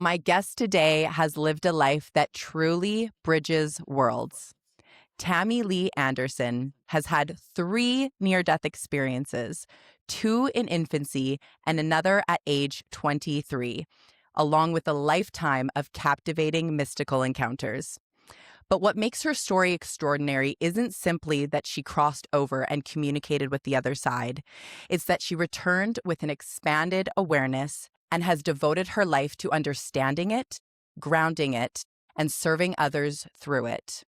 My guest today has lived a life that truly bridges worlds. Tammy Lee Anderson has had 3 near-death experiences, 2 in infancy and another at age 23, along with a lifetime of captivating mystical encounters. But what makes her story extraordinary isn't simply that she crossed over and communicated with the other side. It's that she returned with an expanded awareness and has devoted her life to understanding it, grounding it, and serving others through it.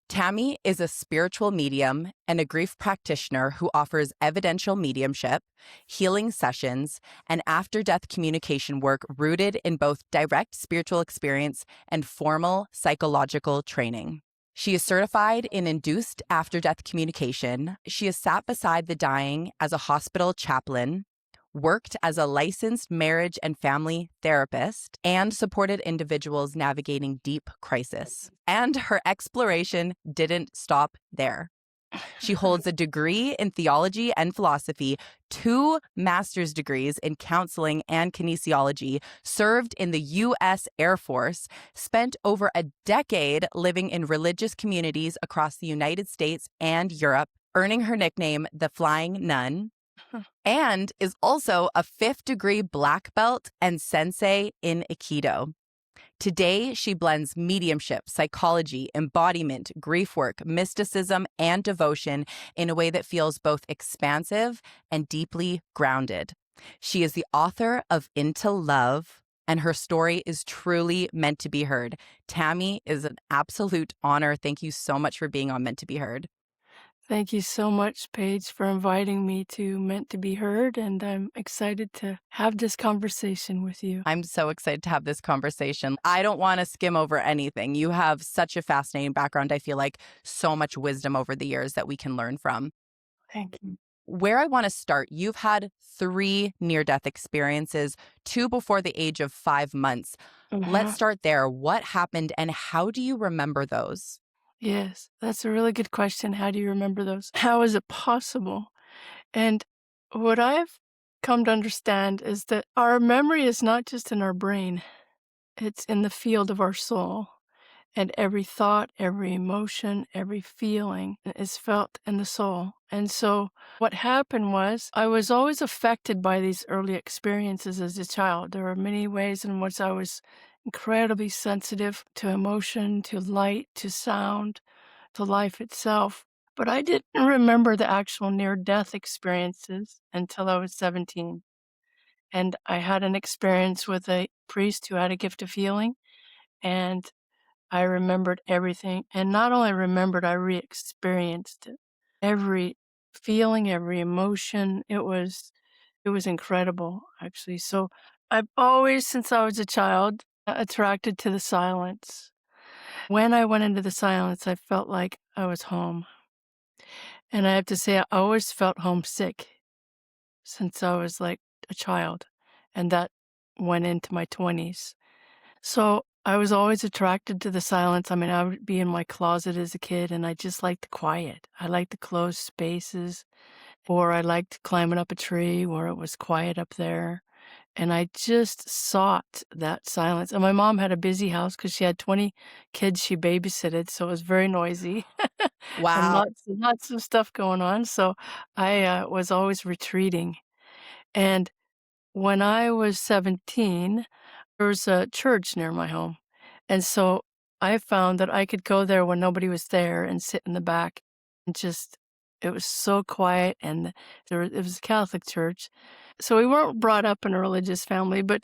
Tammy is a spiritual medium and a grief practitioner who offers evidential mediumship, healing sessions, and after-death communication work rooted in both direct spiritual experience and formal psychological training. She is certified in induced after-death communication. She has sat beside the dying as a hospital chaplain, worked as a licensed marriage and family therapist, and supported individuals navigating deep crisis. And her exploration didn't stop there. She holds a degree in theology and philosophy, 2 master's degrees in counseling and kinesiology, served in the U.S. Air Force, spent over a decade living in religious communities across the United States and Europe, earning her nickname the Flying Nun, and is also a 5th-degree black belt and Sensei in Aikido. Today, she blends mediumship, psychology, embodiment, grief work, mysticism, and devotion in a way that feels both expansive and deeply grounded. She is the author of Into Love, and her story is truly meant to be heard. Tammy, is an absolute honor. Thank you so much for being on Meant to Be Heard. Thank you so much, Paige, for inviting me to Meant to Be Heard, and I'm excited to have this conversation with you. I'm so excited to have this conversation. I don't want to skim over anything. You have such a fascinating background. I feel like so much wisdom over the years that we can learn from. Thank you. Where I want to start, you've had 3 near-death experiences, 2 before the age of 5 months. Let's start there. What happened and how do you remember those? Yes, that's a really good question. How do you remember those? How is it possible? And what I've come to understand is that our memory is not just in our brain, it's in the field of our soul. And every thought, every emotion, every feeling is felt in the soul. And so what happened was I was always affected by these early experiences as a child. There are many ways in which I was incredibly sensitive to emotion, to light, to sound, to life itself. But I didn't remember the actual near-death experiences until I was 17. And I had an experience with a priest who had a gift of healing, and I remembered everything, and not only remembered, I re-experienced it. Every feeling, every emotion, it was incredible, actually. So I've always, since I was a child, attracted to the silence. When I went into the silence, I felt like I was home. And I have to say, I always felt homesick since I was like a child, and that went into my 20s. So I was always attracted to the silence. I mean, I would be in my closet as a kid, and I just liked the quiet. I liked the closed spaces, or I liked climbing up a tree where it was quiet up there. And I just sought that silence. And my mom had a busy house because she had 20 kids she babysitted, so it was very noisy and Wow. lots of stuff going on. So I was always retreating. And when I was 17, there was a church near my home, and so I found that I could go there when nobody was there and sit in the back and just it was so quiet, and it was a Catholic church. So we weren't brought up in a religious family, but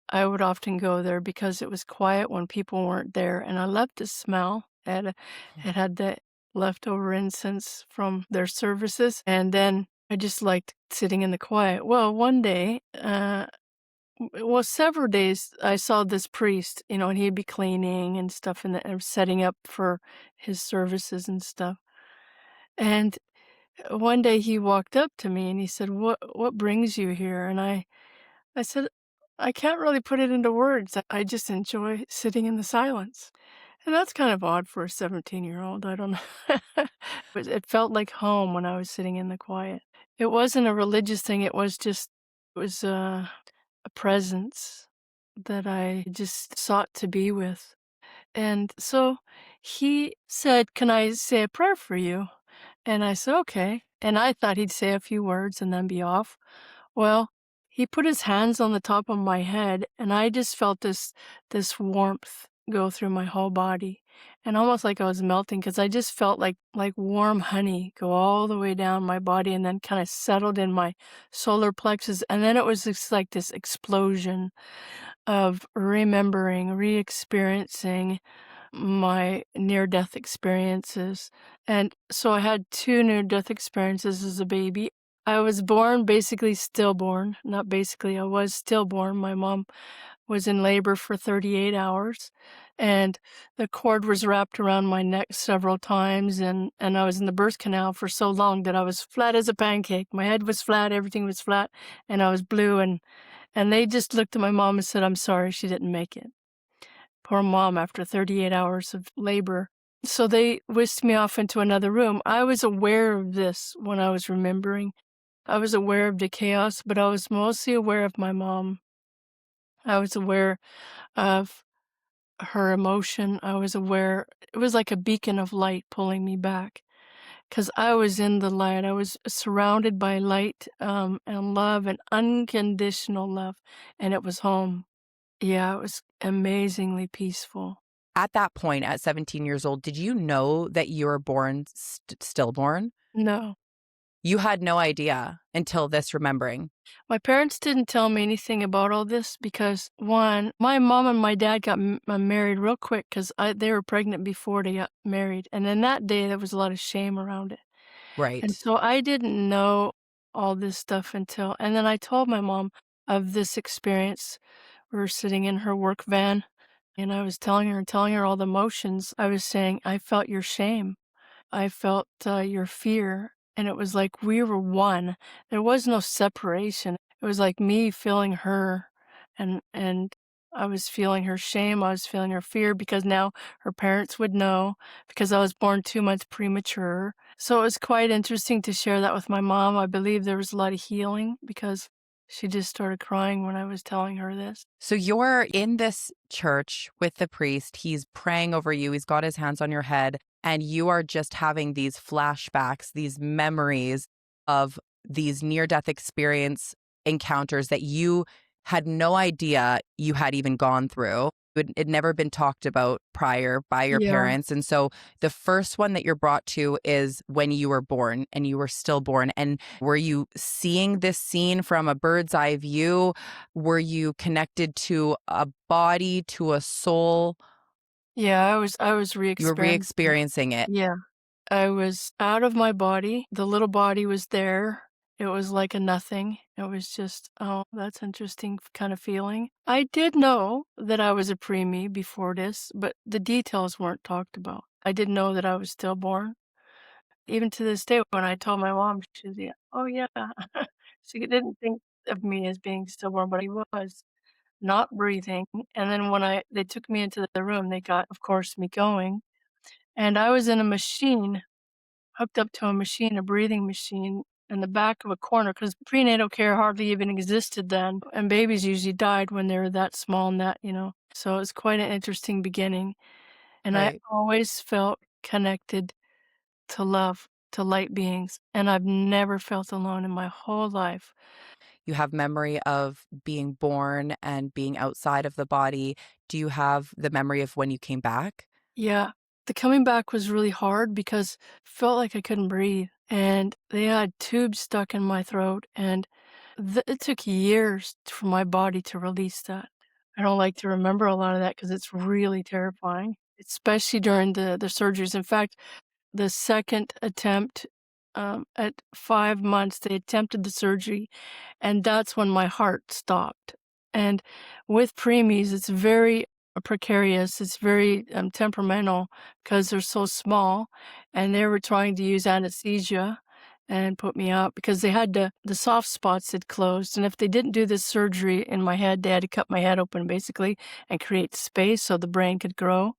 I would often go there because it was quiet when people weren't there, and I loved the smell. It had the leftover incense from their services, and then I just liked sitting in the quiet. Well, one day, well, several days I saw this priest, and he'd be cleaning and stuff and setting up for his services and stuff. And one day he walked up to me and he said, "What brings you here?" And I said, "I can't really put it into words. I just enjoy sitting in the silence." And that's kind of odd for a 17-year-old. I don't know. It felt like home when I was sitting in the quiet. It wasn't a religious thing. It was a presence that I just sought to be with. And so he said, "Can I say a prayer for you?" And I said, "Okay." And I thought he'd say a few words and then be off. Well, he put his hands on the top of my head, and I just felt this warmth go through my whole body, and almost like I was melting because I just felt like warm honey go all the way down my body and then kinda settled in my solar plexus, and then it was just like this explosion of remembering, re-experiencing my near-death experiences. And so I had 2 near-death experiences as a baby. I was born basically stillborn, not basically, I was stillborn. My mom was in labor for 38 hours, and the cord was wrapped around my neck several times, and I was in the birth canal for so long that I was flat as a pancake. My head was flat, everything was flat, and I was blue, and they just looked at my mom and said, "I'm sorry she didn't make it." Poor mom after 38 hours of labor. So they whisked me off into another room. I was aware of this when I was remembering. I was aware of the chaos, but I was mostly aware of my mom. I was aware of her emotion. I was aware it was like a beacon of light pulling me back because I was in the light. I was surrounded by light and love and unconditional love, and it was home. Yeah, it was amazingly peaceful. At that point, at 17 years old, did you know that you were born stillborn? No. You had no idea until this remembering. My parents didn't tell me anything about all this because, one, my mom and my dad got married real quick because they were pregnant before they got married. And then that day, there was a lot of shame around it. And Right. so I didn't know all this stuff and then I told my mom of this experience. We were sitting in her work van and I was telling her and telling her all the emotions. I was saying, I felt your shame. I felt, your fear, and it was like we were one. There was no separation. It was like me feeling her, and I was feeling her shame, I was feeling her fear because now her parents would know because I was born 2 months premature. So it was quite interesting to share that with my mom. I believe there was a lot of healing because she just started crying when I was telling her this. So you're in this church with the priest. He's praying over you. He's got his hands on your head. And you are just having these flashbacks, these memories of these near death experience encounters that you had no idea you had even gone through. It never been talked about prior by your Yeah. parents. And so the first one that you're brought to is when you were born and you were stillborn. And were you seeing this scene from a bird's eye view? Were you connected to a body, to a soul? Yeah, I was You were re-experiencing it. re-experiencing it. Yeah. I was out of my body. The little body was there. It was like a nothing. It was just, oh, that's interesting kind of feeling. I did know that I was a preemie before this, but the details weren't talked about. I didn't know that I was stillborn. Even to this day, when I told my mom, she's yeah, oh yeah. She didn't think of me as being stillborn, but I was not breathing. And then when they took me into the room, they got, of course, me going. And I was in a machine hooked up to a machine, a breathing machine, in the back of a corner because prenatal care hardly even existed then, and babies usually died when they were that small and that. So it was quite an interesting beginning, and I Right. always felt connected to love, to light beings, and I've never felt alone in my whole life. You have memory of being born and being outside of the body. Do you have the memory of when you came back? Yeah, the coming back was really hard because felt like I couldn't breathe, and they had tubes stuck in my throat, and it took years for my body to release that. I don't like to remember a lot of that because it's really terrifying, especially during the surgeries. In fact, the second attempt, at 5 months, they attempted the surgery, and that's when my heart stopped. And with preemies, it's very precarious. It's very, temperamental because 'cause they're so small, and they were trying to use anesthesia and put me out because they had the soft spots had closed, and if they didn't do this surgery in my head, they had to cut my head open basically and create space so the brain could grow.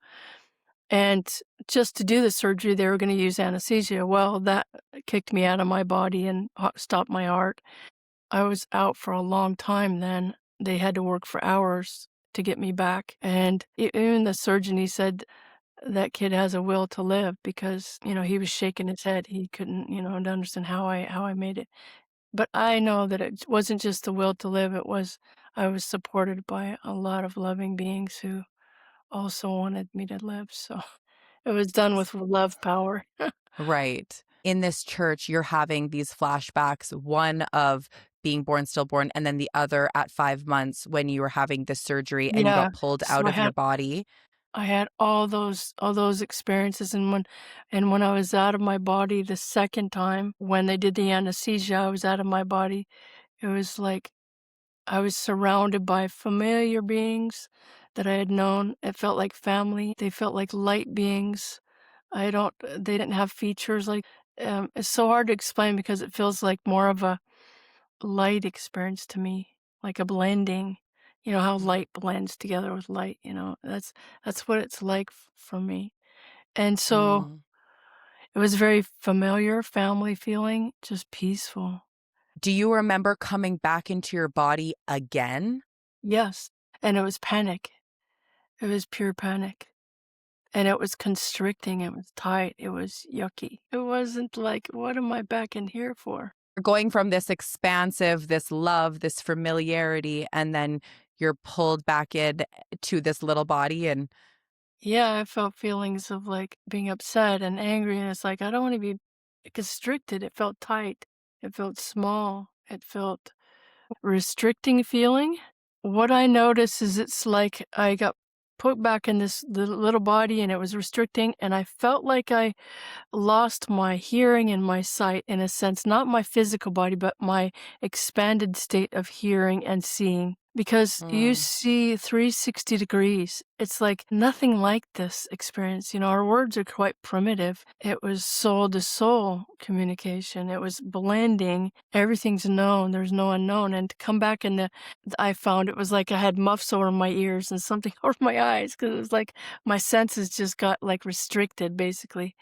And just to do the surgery, they were gonna use anesthesia. Well, that kicked me out of my body and stopped my heart. I was out for a long time then. They had to work for hours. to get me back. And even the surgeon, he said, "That kid has a will to live," because, he was shaking his head. He couldn't, understand how I made it. But I know that it wasn't just the will to live, I was supported by a lot of loving beings who also wanted me to live, so it was done with love power. Right. In this church, you're having these flashbacks, one of being born, stillborn, and then the other at 5 months when you were having the surgery and you Yeah, got pulled so out of your body. I had all those experiences, and when I was out of my body the second time, when they did the anesthesia, I was out of my body. It was like I was surrounded by familiar beings that I had known. It felt like family. They felt like light beings. They didn't have features it's so hard to explain because it feels like more of a light experience to me, like a blending. You know how light blends together with light, that's what it's like for me. And so Mm. it was very familiar family feeling, just peaceful. Do you remember coming back into your body again? Yes. And it was panic. It was pure panic. And it was constricting, it was tight, it was yucky. It wasn't like, "What am I back in here for?" Going from this expansive, this love, this familiarity, and then you're pulled back in to this little body and Yeah, I felt feelings of, being upset and angry, and it's like, I don't wanna be constricted. It felt tight. It felt small. It felt restricting feeling. What I notice is it's like I got put back in this little body, and it was restricting, and I felt like I lost my hearing and my sight in a sense, not my physical body, but my expanded state of hearing and seeing. Because you mm, see 360 degrees. It's like nothing like this experience. Our words are quite primitive. It was soul to soul communication. It was blending. Everything's known. There's no unknown. And to come back I found it was like I had muffs over my ears and something over my eyes because it was like my senses just got restricted basically.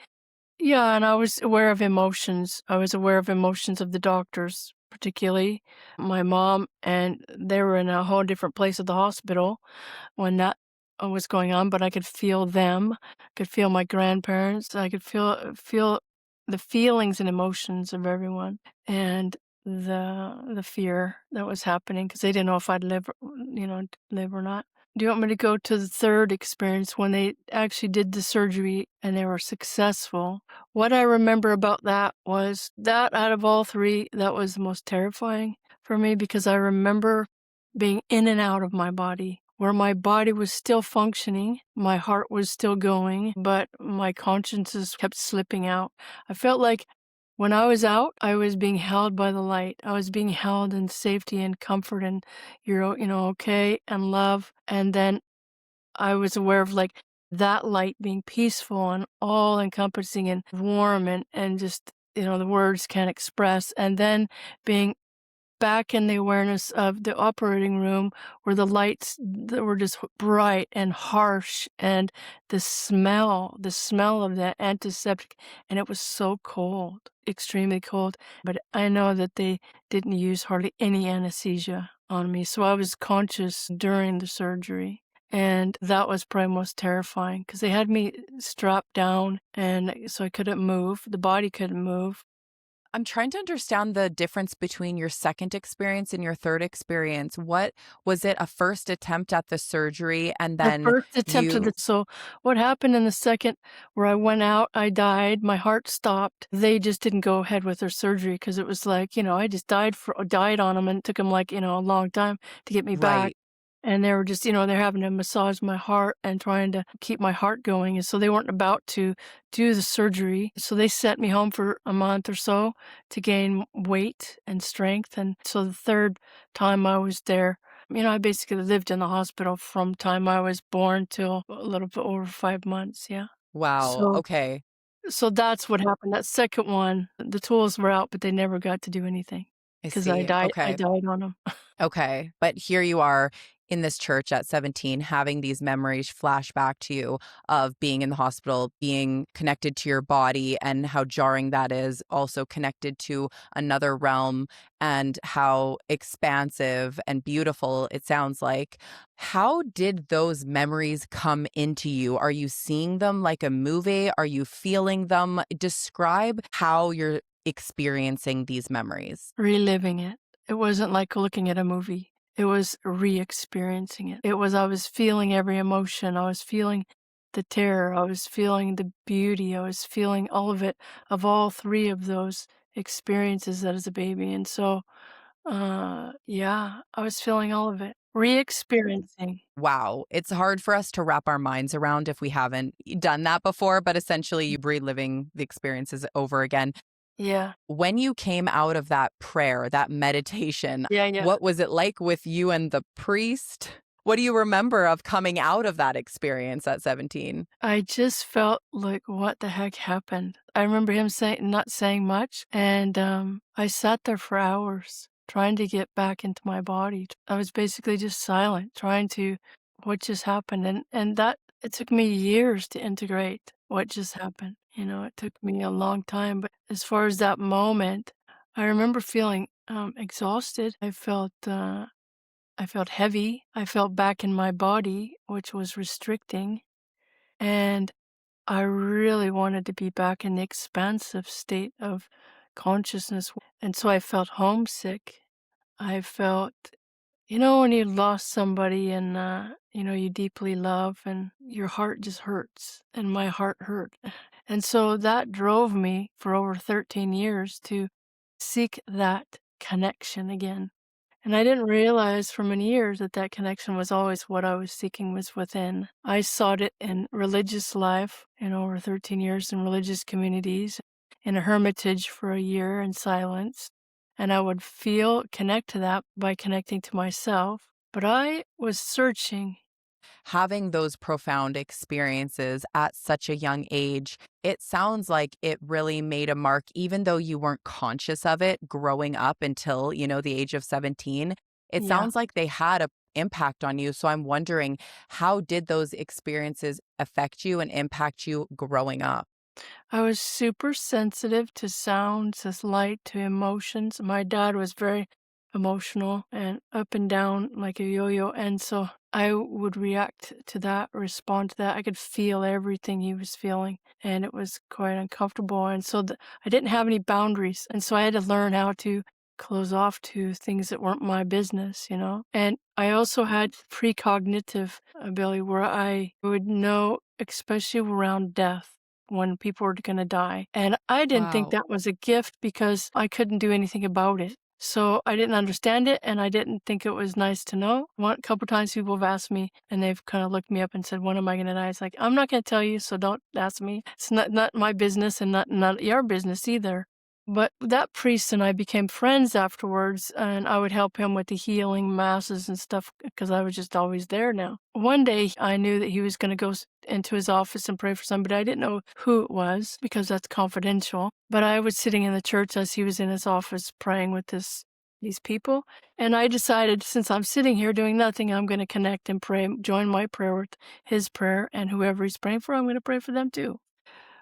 Yeah, and I was aware of emotions. I was aware of emotions of the doctors, particularly my mom, and they were in a whole different place at the hospital when that was going on, but I could feel them, could feel my grandparents, I could feel the feelings and emotions of everyone and the fear that was happening because they didn't know if I'd live or not. Do you want me to go to the third experience when they actually did the surgery and they were successful? What I remember about that was that out of all three, that was the most terrifying for me because I remember being in and out of my body, where my body was still functioning, my heart was still going, but my consciences kept slipping out. I felt like when I was out, I was being held by the light. I was being held in safety and comfort and okay, and love. And then I was aware of that light being peaceful and all encompassing and warm and just, the words can't express. And then being back in the awareness of the operating room where the lights that were just bright and harsh and the smell of the antiseptic, and it was so cold, extremely cold. But I know that they didn't use hardly any anesthesia on me, so I was conscious during the surgery. And that was probably most terrifying because they had me strapped down and so I couldn't move. The body couldn't move. I'm trying to understand the difference between your second experience and your third experience. What was it, a first attempt at the surgery and The then first attempt of you it, so what happened in the second where I went out, I died, my heart stopped. They just didn't go ahead with their surgery because it was like, I just died on them and it took them a long time to get me back. right. And they were just, they're having to massage my heart and trying to keep my heart going. And so they weren't about to do the surgery. So they sent me home for a month or so to gain weight and strength. And so the third time I was there, I basically lived in the hospital from time I was born till a little bit over 5 months, yeah. Wow, So okay. so that's what happened. That second one, the tools were out, but they never got to do anything I because I see. died I Okay. died on them. Okay. But here you are in this church at 17, having these memories flash back to you of being in the hospital, being connected to your body, and how jarring that is, also connected to another realm, and how expansive and beautiful it sounds like. How did those memories come into you? Are you seeing them like a movie? Are you feeling them? Describe how you're experiencing these memories. Reliving it. It wasn't like looking at a movie. It was re-experiencing it. I was feeling every emotion. I was feeling the terror. I was feeling the beauty. I was feeling all of it, of all three of those experiences as a baby. And so, yeah, I was feeling all of it. Re-experiencing. Wow. It's hard for us to wrap our minds around if we haven't done that before, but essentially you reliving the experiences over again. Yeah. When you came out of that prayer, that meditation, Yeah, yeah. what was it like with you and the priest? What do you remember of coming out of that experience at 17? I just felt like, what the heck happened? I remember him saying, not saying much, and I sat there for hours trying to get back into my body. I was basically just silent, trying to, what just happened, and that it took me years to integrate what just happened. It took me a long time, but as far as that moment, I remember feeling exhausted. I felt heavy. I felt back in my body, which was restricting. And I really wanted to be back in the expansive state of consciousness. And so I felt homesick. I felt, when you lost somebody and, you deeply love and your heart just hurts. And my heart hurt. And so that drove me for over 13 years to seek that connection again. And I didn't realize for many years that that connection was always what I was seeking was within. I sought it in religious life, over 13 years in religious communities, in a hermitage for a year in silence. And I would connect to that by connecting to myself. But I was searching. Having those profound experiences at such a young age, it sounds like it really made a mark, even though you weren't conscious of it growing up until, the age of 17. It Yeah. sounds like they had a impact on you. So I'm wondering, how did those experiences affect you and impact you growing up? I was super sensitive to sounds, to light, to emotions. My dad was very emotional and up and down like a yo-yo, and so I would react to that, respond to that. I could feel everything he was feeling, and it was quite uncomfortable. And so I didn't have any boundaries, and so I had to learn how to close off to things that weren't my business. And I also had precognitive ability where I would know, especially around death, when people were gonna die. And I didn't think Wow. that was a gift because I couldn't do anything about it. So I didn't understand it, and I didn't think it was nice to know. One couple times people have asked me, and they've kind of looked me up and said, "When am I gonna die?" It's like, I'm not gonna tell you, so don't ask me. It's not my business and not your business either. But that priest and I became friends afterwards, and I would help him with the healing masses and stuff because I was just always there now. One day, I knew that he was going to go into his office and pray for somebody. I didn't know who it was because that's confidential. But I was sitting in the church as he was in his office praying with these people. And I decided, since I'm sitting here doing nothing, I'm going to connect and pray, join my prayer with his prayer, and whoever he's praying for, I'm going to pray for them too.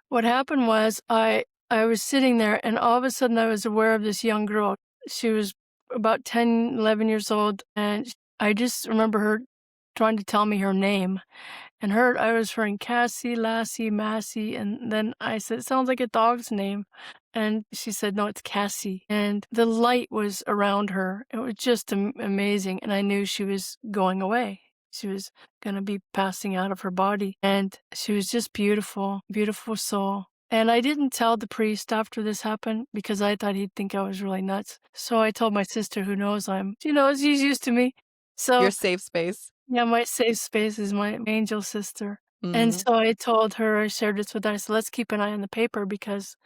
What happened was I was sitting there, and all of a sudden I was aware of this young girl. She was about 10, 11 years old, and I just remember her trying to tell me her name. And I was hearing Cassie, Lassie, Massey, and then I said, "It sounds like a dog's name." And she said, "No, it's Cassie." And the light was around her. It was just amazing, and I knew she was going away. She was gonna be passing out of her body, and she was just beautiful, beautiful soul. And I didn't tell the priest after this happened because I thought he'd think I was really nuts. So I told my sister, who knows she knows, she's used to me. Your So safe space. yeah, my safe space is my angel sister. And Mhm. so I told her, I shared this with her. I said, let's keep an eye on the paper because,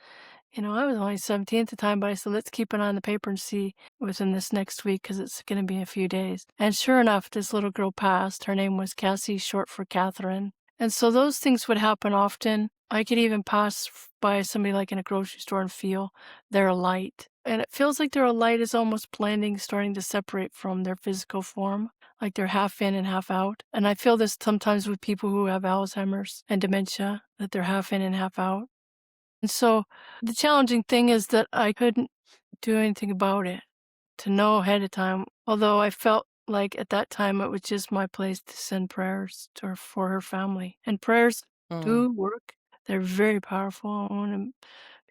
I was only 17 at the time, but I said, let's keep an eye on the paper and see within this next week because it's going to be a few days. And sure enough, this little girl passed. Her name was Cassie, short for Catherine. And so those things would happen often. I could even pass by somebody like in a grocery store and feel their light. And it feels like their light is almost blending, starting to separate from their physical form. like they're half in and half out. And I feel this sometimes with people who have Alzheimer's and dementia, that they're half in and half out. And so the challenging thing is that I couldn't do anything about it to know ahead of time, although I felt like at that time it was just my place to send prayers to her for her family. And prayers Mm, do work. They're very powerful. I want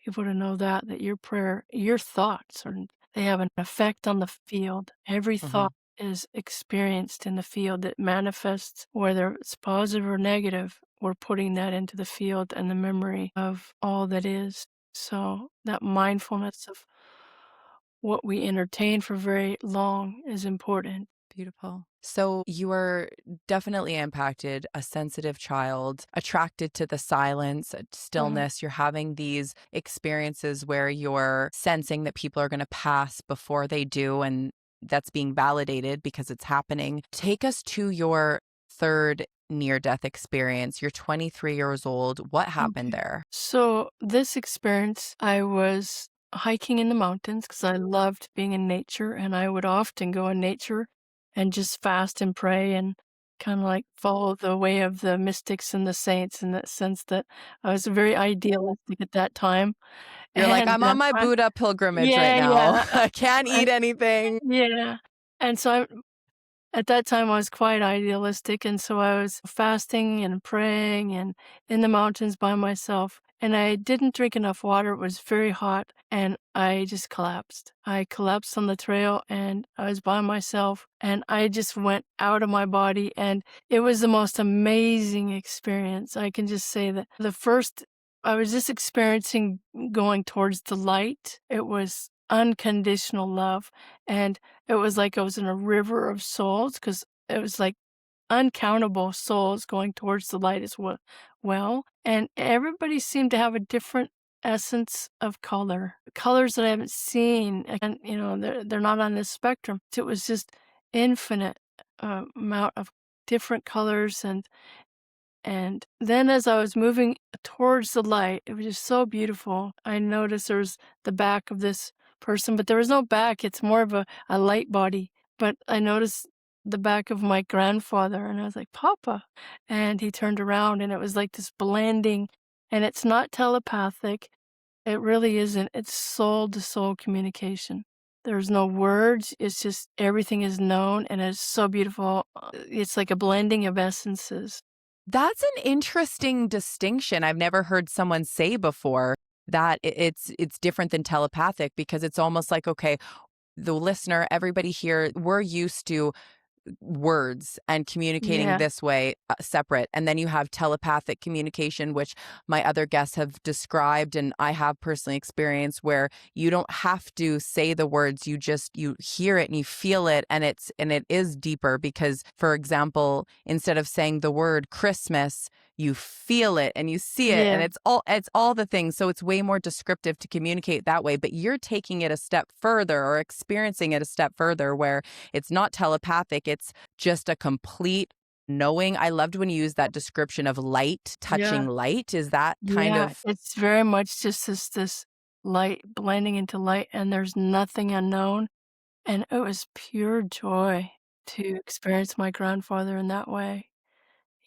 people to know that your prayer, your thoughts are they have an effect on the field. Every mhm. thought is experienced in the field. It manifests whether it's positive or negative. We're putting that into the field and the memory of all that is. So that mindfulness of what we entertain for very long is important. Beautiful. So you were definitely impacted, a sensitive child, attracted to the silence, Right. stillness. You're having these experiences where you're sensing that people are going to pass before they do, and that's being validated because it's happening. Take us to your third near death experience. You're 23 years old. What happened Okay. there? So this experience, I was hiking in the mountains because I loved being in nature, and I would often go in nature and just fast and pray and kind of like follow the way of the mystics and the saints in that sense that I was very idealistic at that time. You're like, And I'm on my Buddha pilgrimage right yeah, now. yeah, I can't eat and anything. yeah. And so at that time, I was quite idealistic, and so I was fasting and praying and in the mountains by myself, and I didn't drink enough water. It was very hot, and I just collapsed. I collapsed on the trail, and I was by myself, and I just went out of my body, and it was the most amazing experience. I can just say that I was just experiencing going towards the light. It was unconditional love, and it was like I was in a river of souls because it was like uncountable souls going towards the light as well, and everybody seemed to have a different essence of colors that I haven't seen, and, they're not on this spectrum. It was just infinite, amount of different colors, and then as I was moving towards the light, it was just so beautiful. I noticed there was the back of this person, but there was no back. It's more of a light body. But I noticed the back of my grandfather, and I was like, Papa. And he turned around, and it was like this blending, and it's not telepathic. It really isn't. It's soul to soul communication. There's no words. It's just everything is known, and it's so beautiful. It's like a blending of essences. That's an interesting distinction. I've never heard someone say before that it's different than telepathic because it's almost like, okay, the listener, everybody here, we're used to words and communicating Yeah. this way separate. And then you have telepathic communication, which my other guests have described and I have personally experienced, where you don't have to say the words, you hear it and you feel it, and it is deeper because, for example, instead of saying the word Christmas, you feel it and you see it, and Yeah. it's all the things. So it's way more descriptive to communicate that way, but you're taking it a step further or experiencing it a step further where it's not telepathic, it's just a complete knowing. I loved when you used that description of light touching Yeah. light. Is that kind Yeah. of It's very much just this light blending into light, and there's nothing unknown. And it was pure joy to experience my grandfather in that way.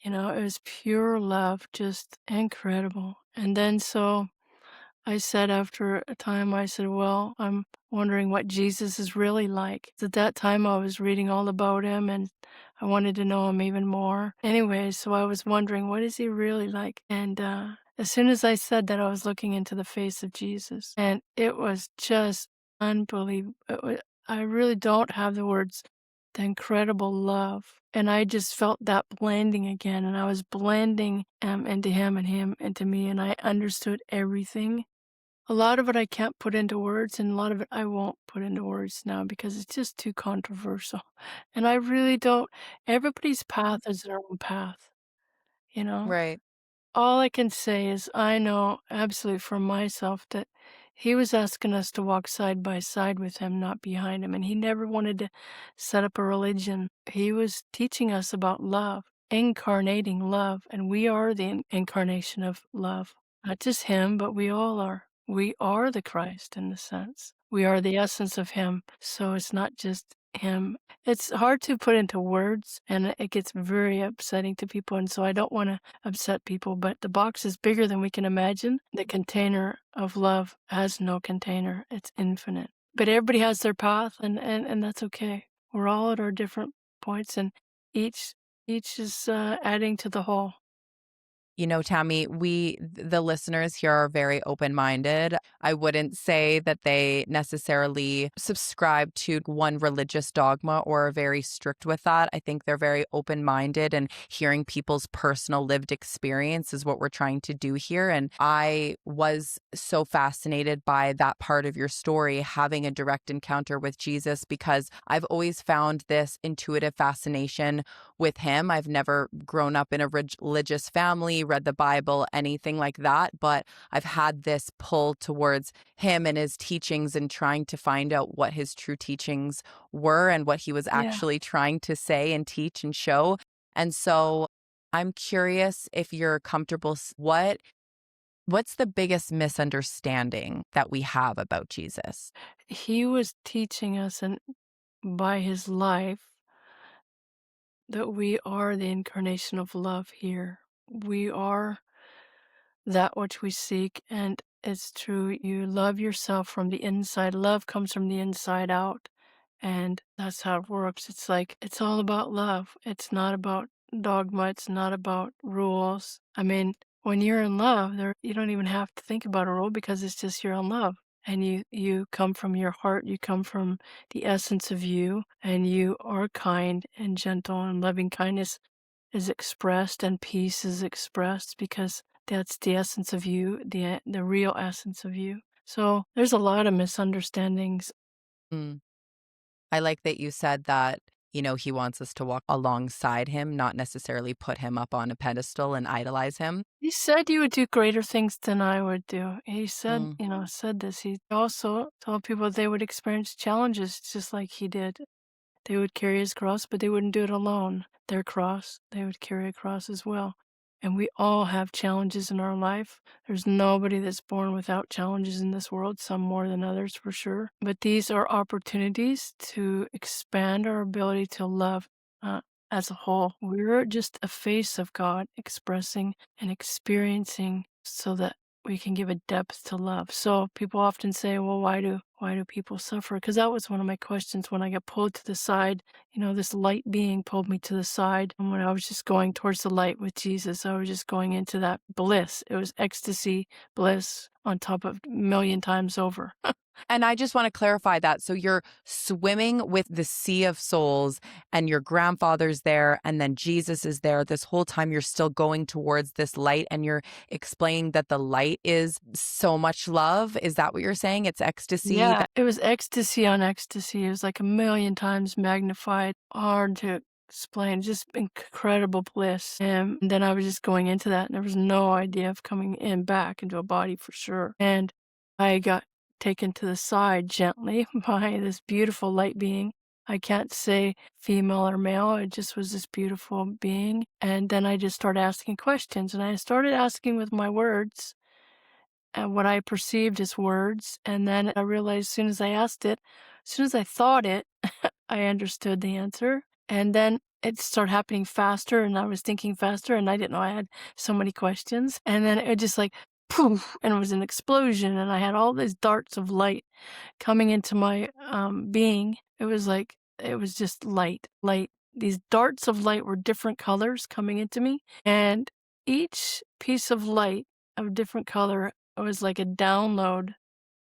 It was pure love, just incredible. And then so I said after a time, I said, well, I'm wondering what Jesus is really like. At that time, I was reading all about him and I wanted to know him even more. Anyway, so I was wondering, what is he really like? And as soon as I said that, I was looking into the face of Jesus. And it was just unbelievable. I really don't have the words, the incredible love. And I just felt that blending again. And I was blending into him and him into me. And I understood everything. A lot of it I can't put into words, and a lot of it I won't put into words now because it's just too controversial. And I really don't everybody's path is their own path, you know? right? All I can say is I know absolutely for myself that he was asking us to walk side by side with him, not behind him, and he never wanted to set up a religion. He was teaching us about love, incarnating love, and we are the incarnation of love. Not just him, but we all are. We are the Christ in the sense. We are the essence of him. So it's not just him. It's hard to put into words, and it gets very upsetting to people, and so I don't wanna upset people, but the box is bigger than we can imagine. The container of love has no container, it's infinite. But everybody has their path, and that's okay. We're all at our different points, and each each is, adding to the whole. You know, Tammy, the listeners here are very open minded. I wouldn't say that they necessarily subscribe to one religious dogma or are very strict with that. I think they're very open minded, and hearing people's personal lived experience is what we're trying to do here. And I was so fascinated by that part of your story, having a direct encounter with Jesus, because I've always found this intuitive fascination with him. I've never grown up in a religious family, read the Bible, anything like that, but I've had this pull towards him and his teachings and trying to find out what his true teachings were and what he was Yeah. actually trying to say and teach and show. And so I'm curious if you're comfortable what's the biggest misunderstanding that we have about Jesus? He was teaching us and by his life that we are the incarnation of love here. We are that which we seek, and it's true. You love yourself from the inside. Love comes from the inside out, and that's how it works. It's like it's all about love. It's not about dogma. It's not about rules. I mean, when you're in love, you don't even have to think about a rule because it's just you're in love. And you come from your heart, you come from the essence of you, and you are kind and gentle, and loving kindness is expressed and peace is expressed because that's the essence of you, the real essence of you. So there's a lot of misunderstandings. Mm. I like that you said that, he wants us to walk alongside him, not necessarily put him up on a pedestal and idolize him. He said you would do greater things than I would do. He said, Mm. said this. He also told people they would experience challenges just like he did. They would carry his cross, but they wouldn't do it alone. Their cross, they would carry a cross as well. And we all have challenges in our life. There's nobody that's born without challenges in this world, some more than others for sure. But these are opportunities to expand our ability to love uh, as a whole. We're just a face of God expressing and experiencing so that we can give a depth to love. So people often say, well, why do people suffer? Because that was one of my questions when I got pulled to the side. This light being pulled me to the side. And when I was just going towards the light with Jesus, I was just going into that bliss. It was ecstasy, bliss on top of a million times over. And I just want to clarify that. So you're swimming with the sea of souls, and your grandfather's there, and then Jesus is there. This whole time you're still going towards this light, and you're explaining that the light is so much love. Is that what you're saying? It's ecstasy. Yeah, it was ecstasy on ecstasy. It was like a million times magnified, hard to explain, just incredible bliss. And then I was just going into that, and there was no idea of coming in back into a body for sure. And I got taken to the side gently by this beautiful light being. I can't say female or male, it just was this beautiful being. And then I just started asking questions, and I started asking with my words and what I perceived as words. And then I realized as soon as I asked it, as soon as I thought it, I understood the answer. And then it started happening faster, and I was thinking faster, and I didn't know I had so many questions. And then it just like poof, and it was an explosion, and I had all these darts of light coming into my being. It was just light, light. These darts of light were different colors coming into me, and each piece of light of different color was like a download.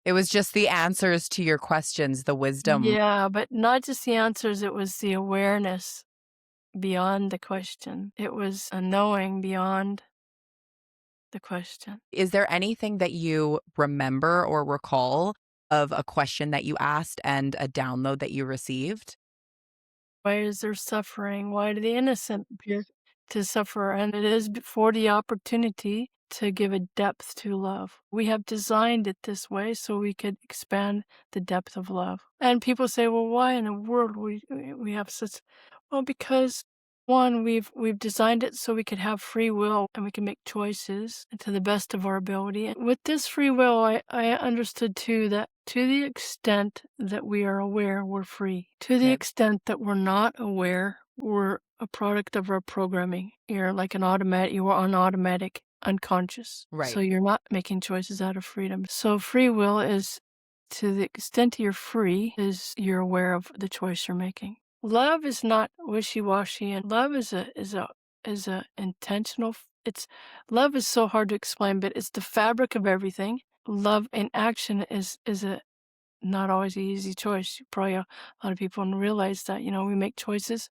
It was just the answers to your questions, the wisdom. Yeah, but not just the answers, it was the awareness beyond the question. It was a knowing beyond the question. Is there anything that you remember or recall of a question that you asked and a download that you received? Why is there suffering? Why do the innocent appear to suffer? And it is for the opportunity to give a depth to love. We have designed it this way so we could expand the depth of love. And people say, well, why in the world we have such, well, because one, we've designed it so we could have free will and we can make choices to the best of our ability. And with this free will, I understood too that To the extent that we are aware, we're free. To the Okay. extent that we're not aware, we're a product of our programming. You're like an automatic, you are on automatic, unconscious. So Right. you're not making choices out of freedom. So free will is, to the extent you're free, is you're aware of the choice you're making. Love is not wishy-washy, and love is a intentional. It's love is so hard to explain, but it's the fabric of everything. Love in action is a not always an easy choice. Probably a lot of people don't realize that, we make choices,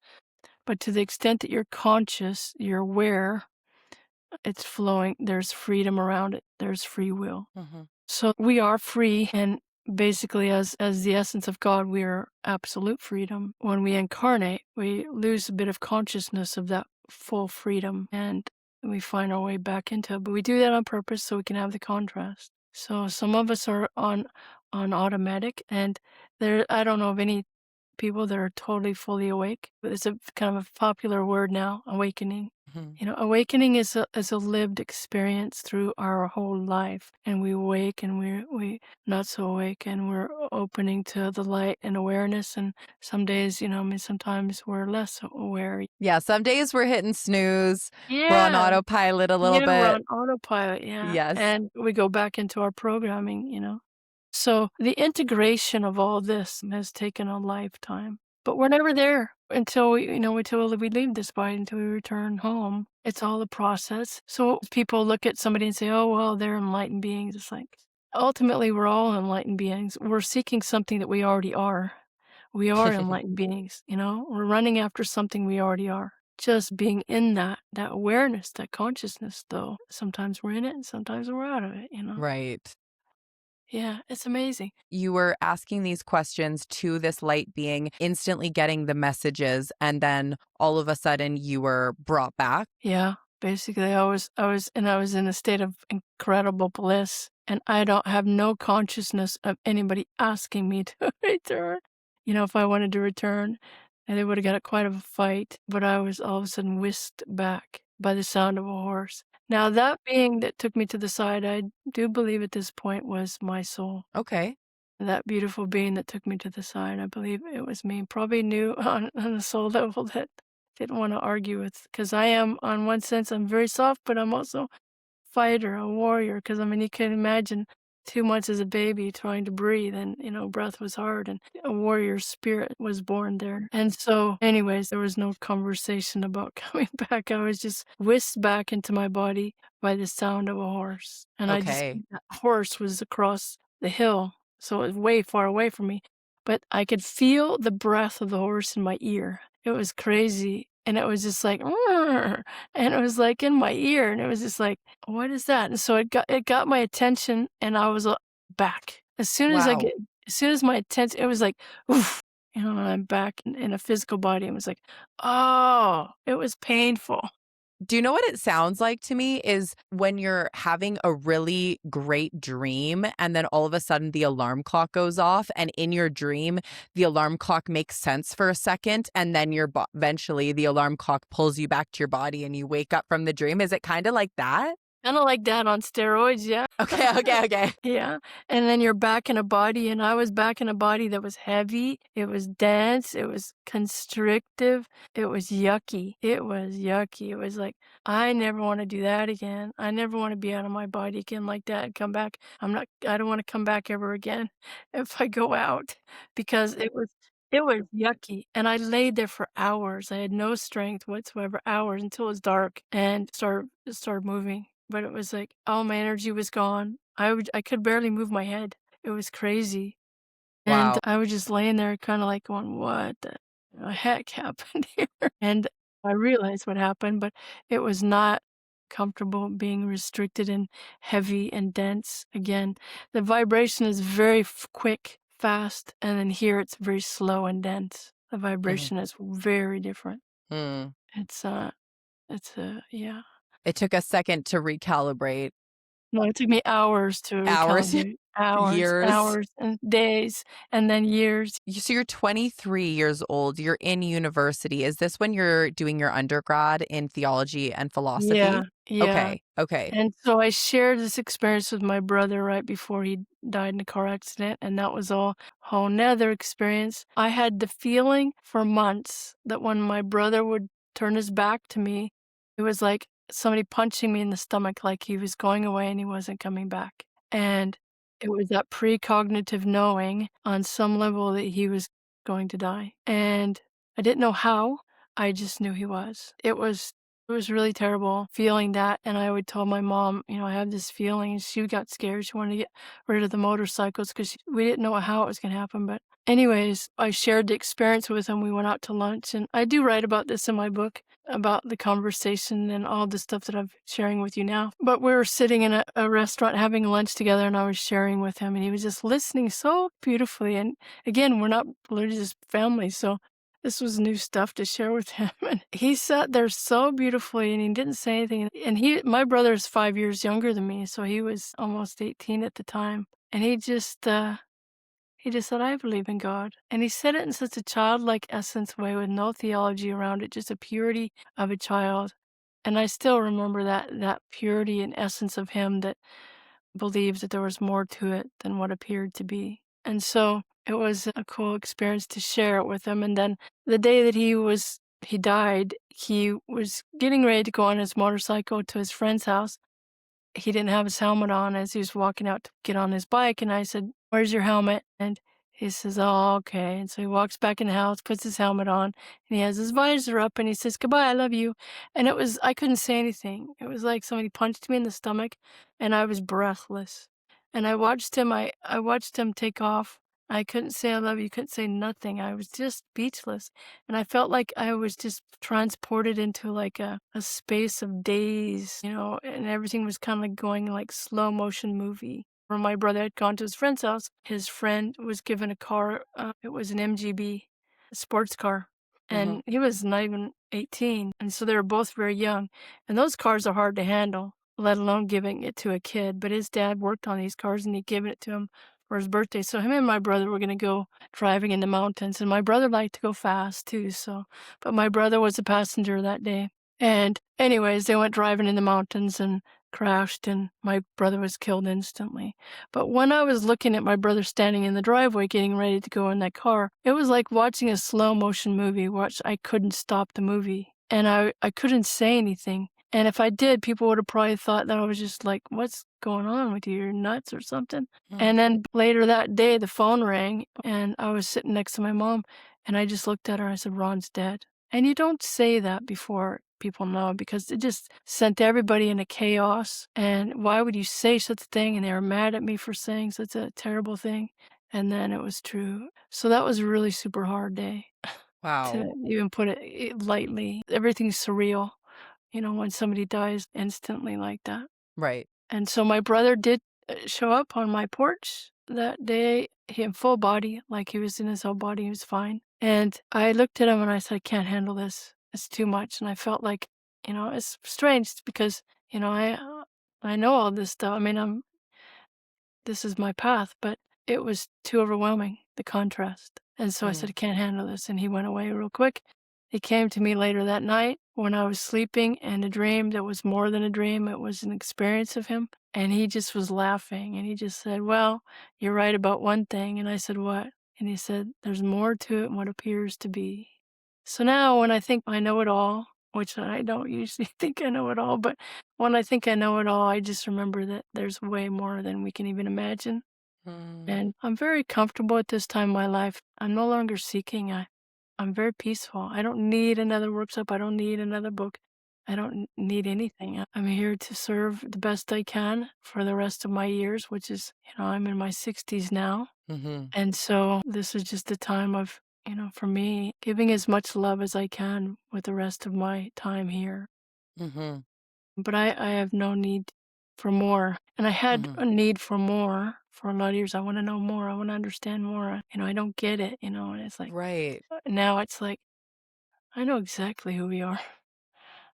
but to the extent that you're conscious, you're aware, it's flowing, there's freedom around it. There's free will. Mhm. So we are free, and basically as the essence of God, we are absolute freedom. When we incarnate, we lose a bit of consciousness of that full freedom, and we find our way back into it. But we do that on purpose so we can have the contrast. So some of us are on automatic, and I don't know of any people that are totally fully awake. But it's a kind of a popular word now, awakening. Mhm. Awakening is a lived experience through our whole life, and we awake and we not so awake, and we're opening to the light and awareness. And some days, sometimes we're less aware. Yeah, some days we're hitting snooze. We're on Yeah, autopilot a little yeah, we're bit. on autopilot. Yeah, Yes. and we go back into our programming. So the integration of all this has taken a lifetime, but we're never there until we leave this body, until we return home. It's all a process. So people look at somebody and say, "Oh, well, they're enlightened beings." It's like, ultimately, we're all enlightened beings. We're seeking something that we already are. We are enlightened beings. We're running after something we already are. Just being in that awareness, that consciousness, though. Sometimes we're in it and sometimes we're out of it. Right. Yeah, it's amazing. You were asking these questions to this light being, instantly getting the messages, and then all of a sudden you were brought back. Yeah, basically I was in a state of incredible bliss, and I don't have no consciousness of anybody asking me to return. If I wanted to return, and they would have got quite of a fight, but I was all of a sudden whisked back by the sound of a horse. Now that being that took me to the side, I do believe at this point was my soul. Okay. That beautiful being that took me to the side, I believe it was me. Probably knew on a soul level that didn't want to argue with, because I am, on one sense, I'm very soft, but I'm also fighter, a warrior. Because I mean, you can imagine 2 months as a baby trying to breathe, and breath was hard, and a warrior spirit was born there. And so, anyways, there was no conversation about coming back. I was just whisked back into my body by the sound of a horse, and Okay. that horse was across the hill, so it was way far away from me, but I could feel the breath of the horse in my ear. It was crazy, and it was just like, "Rrr," and it was like in my ear, and it was just like, what is that? And so it got my attention, and I was back. Wow. As soon as my attention, it was like, oof, and I'm back in a physical body. It was like, oh, it was painful. Do you know what it sounds like to me is when you're having a really great dream and then all of a sudden the alarm clock goes off, and in your dream the alarm clock makes sense for a second, and then eventually the alarm clock pulls you back to your body and you wake up from the dream. Is it kind of like that? Kind of like that on steroids, yeah. Okay, okay, okay. Yeah, and then you're back in a body, and I was back in a body that was heavy, it was dense, it was constrictive, it was yucky. It was yucky. It was like, I never wanna do that again. I never wanna be out of my body again like that and come back. I don't wanna come back ever again if I go out, because it was yucky, and I laid there for hours. I had no strength whatsoever, hours, until it was dark and started moving. But it was like all my energy was gone. I could barely move my head. It was crazy. And Wow. I was just laying there kinda like going, "What the heck happened here?" And I realized what happened, but it was not comfortable being restricted and heavy and dense again. The vibration is very quick, fast, and then here it's very slow and dense. The Mhm. vibration is very different. Mm. It's, yeah. It took a second to recalibrate. No, it took me hours to recount Hours, it. Hours, years. hours, and days, and then years. So you're 23 years old. You're in university. Is this when you're doing your undergrad in theology and Yeah, philosophy? yeah. Okay. Okay. And so I shared this experience with my brother right before he died in a car accident, and that was all whole 'nother experience. I had the feeling for months that when my brother would turn his back to me, it was like somebody punching me in the stomach, like he was going away and he wasn't coming back. And it was that precognitive knowing on some level that he was going to die. And I didn't know how, I just knew he was. It was really terrible feeling that, and I would tell my mom, I have this feeling, and she got scared. She wanted to get rid of the motorcycles because we didn't know how it was gonna happen, but anyways, I shared the experience with him. We went out to lunch, and I do write about this in my book, about the conversation and all the stuff that I'm sharing with you now. But we were sitting in a restaurant having lunch together, and I was sharing with him, and he was just listening so beautifully, and again, we're not religious family, so this was new stuff to share with him, and he sat there so beautifully, and he didn't say anything, and my brother's 5 years younger than me, so he was almost 18 at the time, and he just said, "I believe in God," and he said it in such a childlike essence way with no theology around it, just a purity of a child, and I still remember that purity and essence of him that believed that there was more to it than what appeared to be. And so it was a cool experience to share it with him. And then the day that he died, he was getting ready to go on his motorcycle to his friend's house. He didn't have his helmet on as he was walking out to get on his bike. And I said, "Where's your helmet?" And he says, "Oh, okay." And so he walks back in the house, puts his helmet on, and he has his visor up and he says, "Goodbye, I love you." And I couldn't say anything. It was like somebody punched me in the stomach and I was breathless. And I watched him take off. I couldn't say I love you, couldn't say nothing. I was just speechless. And I felt like I was just transported into like a space of days, and everything was kind of like going like slow motion movie. When my brother had gone to his friend's house, his friend was given a car. It was an MGB, a sports car. Hmm. And he was not even 18. And so they were both very young. And those cars are hard to handle, let alone giving it to a kid. But his dad worked on these cars and he'd given it to him for his birthday. So him and my brother were going to go driving in the mountains. And my brother liked to go fast too. But my brother was a passenger that day. And anyways, they went driving in the mountains and crashed, and my brother was killed instantly. But when I was looking at my brother standing in the driveway getting ready to go in that car, it was like watching a slow motion movie, which I couldn't stop the movie. And I couldn't say anything. And if I did, people would have probably thought that I was just like, "What's going on with you? You're nuts or something." And then later that day, the phone rang, and I was sitting next to my mom, and I just looked at her and I said, "Ron's dead." And you don't say that before people know because it just sent everybody into chaos. And why would you say such a thing? And they were mad at me for saying such a terrible thing. And then it was true. So that was a really super hard day Wow. to even put it lightly. Everything's surreal, when somebody dies instantly like that. Right. And so my brother did show up on my porch that day, he in full body, like he was in his whole body, he was fine. And I looked at him and I said, "I can't handle this. It's too much." And I felt like, it's strange because, I know all this stuff. I mean, this is my path, but it was too overwhelming, the contrast. And so I said, Mm. "I can't handle this." And he went away real quick. He came to me later that night when I was sleeping and a dream that was more than a dream. It was an experience of him. And he just was laughing and he just said, "Well, you're right about one thing." And I said, "What?" And he said, "There's more to it than what appears to be." So now when I think I know it all, which I don't usually think I know it all, but when I think I know it all, I just remember that there's way more than we can even imagine. Mm. And I'm very comfortable at this time in my life. I'm no longer seeking. I'm very peaceful. I don't need another workshop. I don't need another book. I don't need anything. I'm here to serve the best I can for the rest of my years, which is, I'm in my 60s now. Mhm. And so this is just a time of, for me, giving as much love as I can with the rest of my time here. Mhm. But I have no need for more. And I had Mhm. a need for more for a lot of years. I want to know more. I want to understand more. I don't get it, and it's like, Right. now it's like, I know exactly who we are.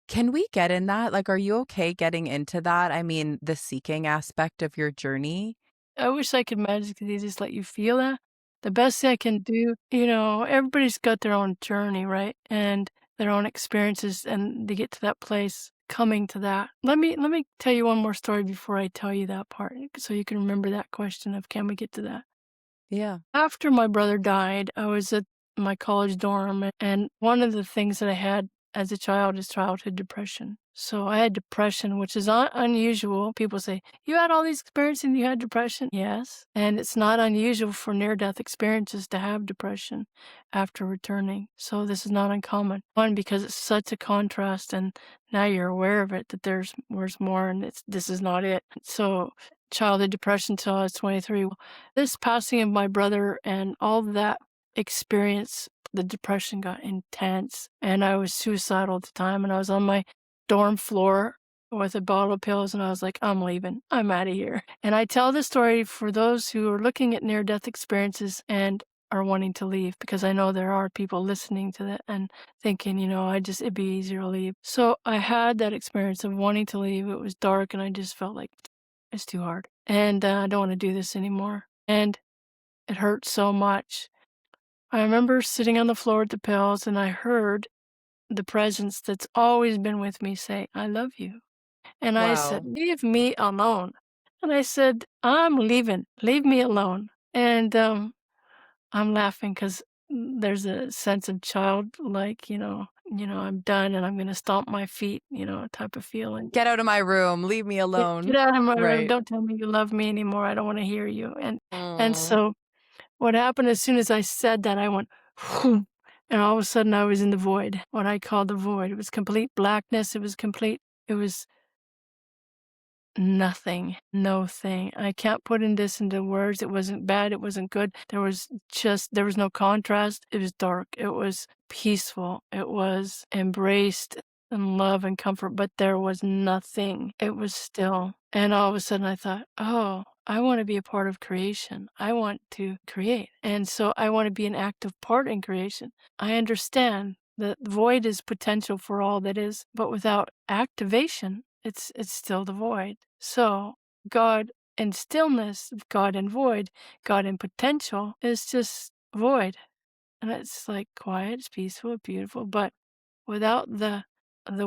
Can we get in that? Like, are you okay getting into that? I mean, the seeking aspect of your journey? I wish I could magically just let you feel that. The best thing I can do, you know, everybody's got their own journey, right? And their own experiences, and they get to that place coming to that. Let me tell you one more story before I tell you that part, so you can remember that question of can we get to that? Yeah. After my brother died, I was at my college dorm, and one of the things that I had as a child is childhood depression. So I had depression, which is unusual. People say, "You had all these experiences and you had depression?" Yes. And it's not unusual for near death experiences to have depression after returning. So this is not uncommon. One, because it's such a contrast, and now you're aware of it, that there's more, and this is not it. So childhood depression till I was 23. This passing of my brother and all that experience, the depression got intense, and I was suicidal at the time, and I was on my dorm floor with a bottle of pills, and I was like, "I'm leaving. I'm out of here." And I tell this story for those who are looking at near-death experiences and are wanting to leave, because I know there are people listening to that and thinking, it'd be easier to leave. So I had that experience of wanting to leave. It was dark, and I just felt like it's too hard, and I don't want to do this anymore. And it hurt so much. I remember sitting on the floor with the pills, and I heard the presence that's always been with me say, "I love you." And I said, Wow. "Leave me alone." And I said, "I'm leaving. Leave me alone." And I'm laughing because there's a sense of childlike, I'm done and I'm going to stomp my feet, type of feeling. Get out of my room. Leave me Get alone. out of my room. Right. Don't tell me you love me anymore. I don't want to hear you. And Mm. so what happened as soon as I said that, I went, "Phew," and all of a sudden I was in the void, what I call the void. It was complete blackness. It was nothing, no thing. I can't put this into words. It wasn't bad. It wasn't good. There was no contrast. It was dark. It was peaceful. It was embraced in love and comfort, but there was nothing. It was still. And all of a sudden I thought, oh, I want to be a part of creation. I want to create. And so I want to be an active part in creation. I understand that the void is potential for all that is, but without activation, it's still the void. So God and stillness, God and void, God and potential is just void. And it's like quiet, it's peaceful, beautiful, but without the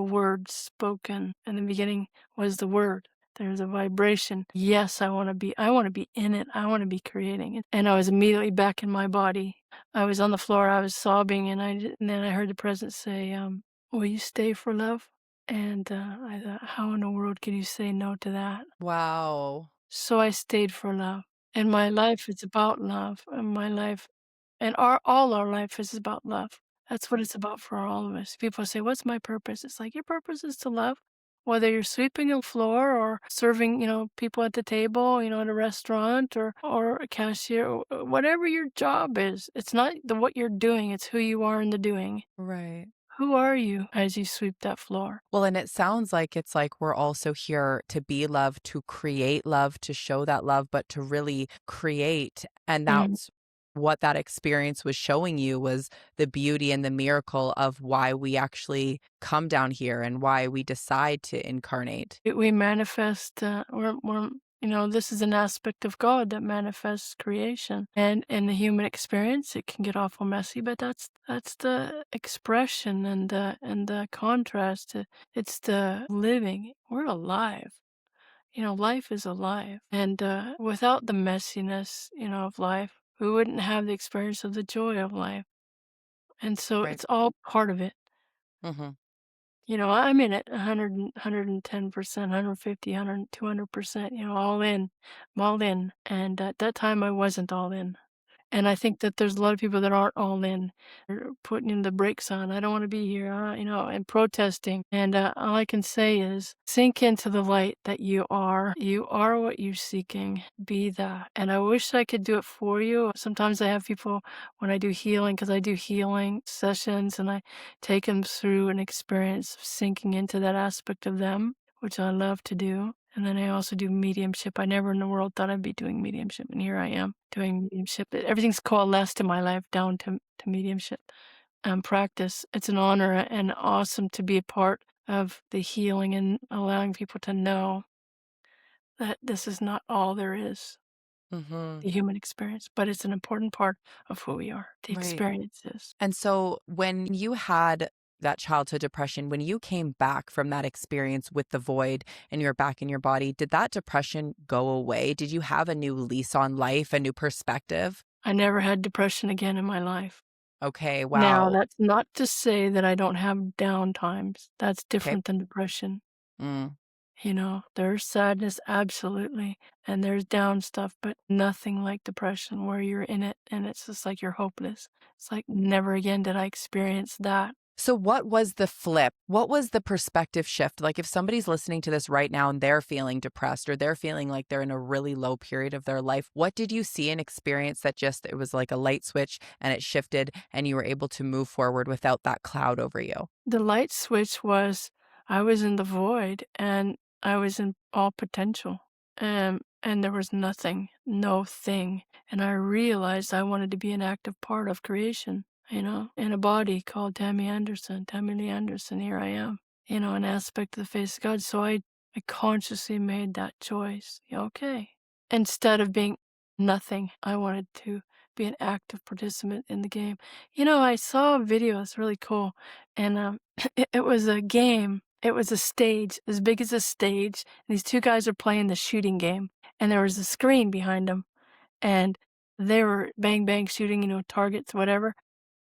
word spoken. In the beginning was the word. There's a vibration. Yes, I want to be in it. I want to be creating it. And I was immediately back in my body. I was on the floor, I was sobbing, and then I heard the presence say, "Will you stay for love?" And I thought, how in the world can you say no to that? Wow. So I stayed for love. And my life is about love. And my life and all our life is about love. That's what it's about for all of us. People say, "What's my purpose?" It's like your purpose is to love. Whether you're sweeping a floor or serving, people at the table, at a restaurant or a cashier, or whatever your job is, it's not what you're doing, it's who you are in the doing. Right. Who are you as you sweep that floor? Well, and it sounds like it's like we're also here to be love, to create love, to show that love, but to really create. And Mhm. that's what that experience was showing you was the beauty and the miracle of why we actually come down here and why we decide to incarnate. We manifest, this is an aspect of God that manifests creation. And in the human experience, it can get awful messy, but that's the expression and the contrast. It's the living. We're alive. Life is alive. And without the messiness, of life, we wouldn't have the experience of the joy of life. And so Right. it's all part of it. Hmm. I'm in it 100, 110%, 150, 100, 200%, all in. I'm all in. And at that time, I wasn't all in. And I think that there's a lot of people that aren't all in. They're putting in the brakes on. I don't want to be here, and protesting. And all I can say is sink into the light that you are. You are what you're seeking. Be that. And I wish I could do it for you. Sometimes I have people when I do healing, because I do healing sessions, and I take them through an experience of sinking into that aspect of them, which I love to do. And then I also do mediumship. I never in the world thought I'd be doing mediumship, and here I am doing mediumship. Everything's coalesced in my life down to mediumship practice. It's an honor and awesome to be a part of the healing and allowing people to know that this is not all there is, Mm-hmm. the human experience, but it's an important part of who we are, the Right. experiences. And so when you had that childhood depression, when you came back from that experience with the void and you're back in your body, did that depression go away? Did you have a new lease on life, a new perspective? I never had depression again in my life. Okay, Now, wow. that's not to say that I don't have down times. That's Okay. different than depression. Mm. There's sadness, absolutely, and there's down stuff, but nothing like depression where you're in it and it's just like you're hopeless. It's like never again did I experience that. So what was the flip? What was the perspective shift? Like if somebody's listening to this right now and they're feeling depressed or they're feeling like they're in a really low period of their life, what did you see and experience that just it was like a light switch and it shifted and you were able to move forward without that cloud over you? The light switch was I was in the void and I was in all potential. And there was nothing, no thing. And I realized I wanted to be an active part of creation, in a body called Tammy Lee Anderson. Here I am, an aspect of the face of God. So I consciously made that choice. Yeah, okay. Instead of being nothing, I wanted to be an active participant in the game. I saw a video, it's really cool. And it was a game. It was a stage, as big as a stage. And these two guys are playing the shooting game. And there was a screen behind them. And they were bang, bang shooting, targets, whatever.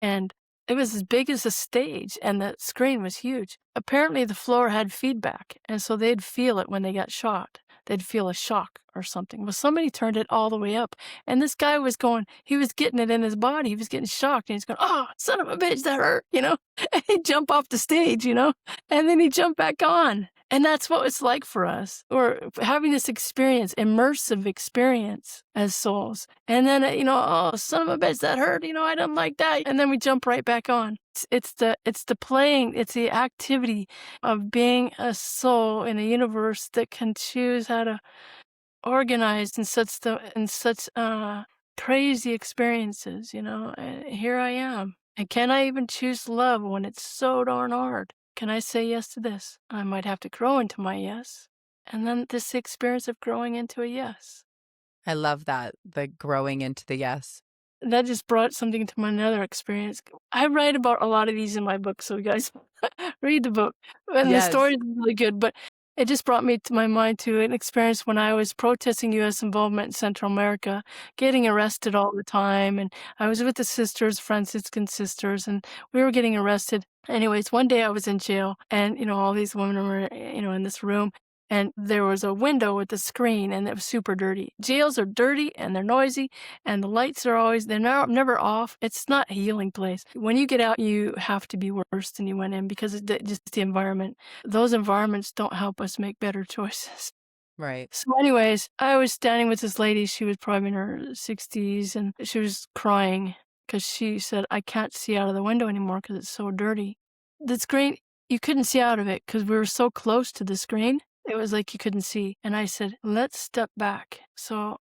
And it was as big as a stage. And the screen was huge. Apparently, the floor had feedback. And so they'd feel it when they got shot. They'd feel a shock or something. Well, somebody turned it all the way up. And this guy was he was getting it in his body. He was getting shocked. And he's going, oh, son of a bitch, that hurt. And he'd jump off the stage. And then he'd jump back on. And that's what it's like for us. Or having this experience, immersive experience as souls. And then, oh, son of a bitch, that hurt. I don't like that. And then we jump right back on. It's the playing, it's the activity of being a soul in a universe that can choose how to organize in such crazy experiences, and here I am. And can I even choose love when it's so darn hard? Can I say yes to this? I might have to grow into my yes. And then this experience of growing into a yes. I love that, the growing into the yes. That just brought something to my another experience. I write about a lot of these in my book, so you guys read the book. And the Yes. story is really good, but it just brought me to my mind to an experience when I was protesting U.S. involvement in Central America, getting arrested all the time. And I was with the sisters, Franciscan sisters, and we were getting arrested. Anyways, one day I was in jail, and, all these women were, in this room. And there was a window with a screen, and it was super dirty. Jails are dirty, and they're noisy, and the lights are they're never off. It's not a healing place. When you get out, you have to be worse than you went in because it's just the environment. Those environments don't help us make better choices. Right. So anyways, I was standing with this lady. She was probably in her 60s, and she was crying because she said, I can't see out of the window anymore because it's so dirty. The screen, you couldn't see out of it because we were so close to the screen. It was like you couldn't see. And I said, let's step back. So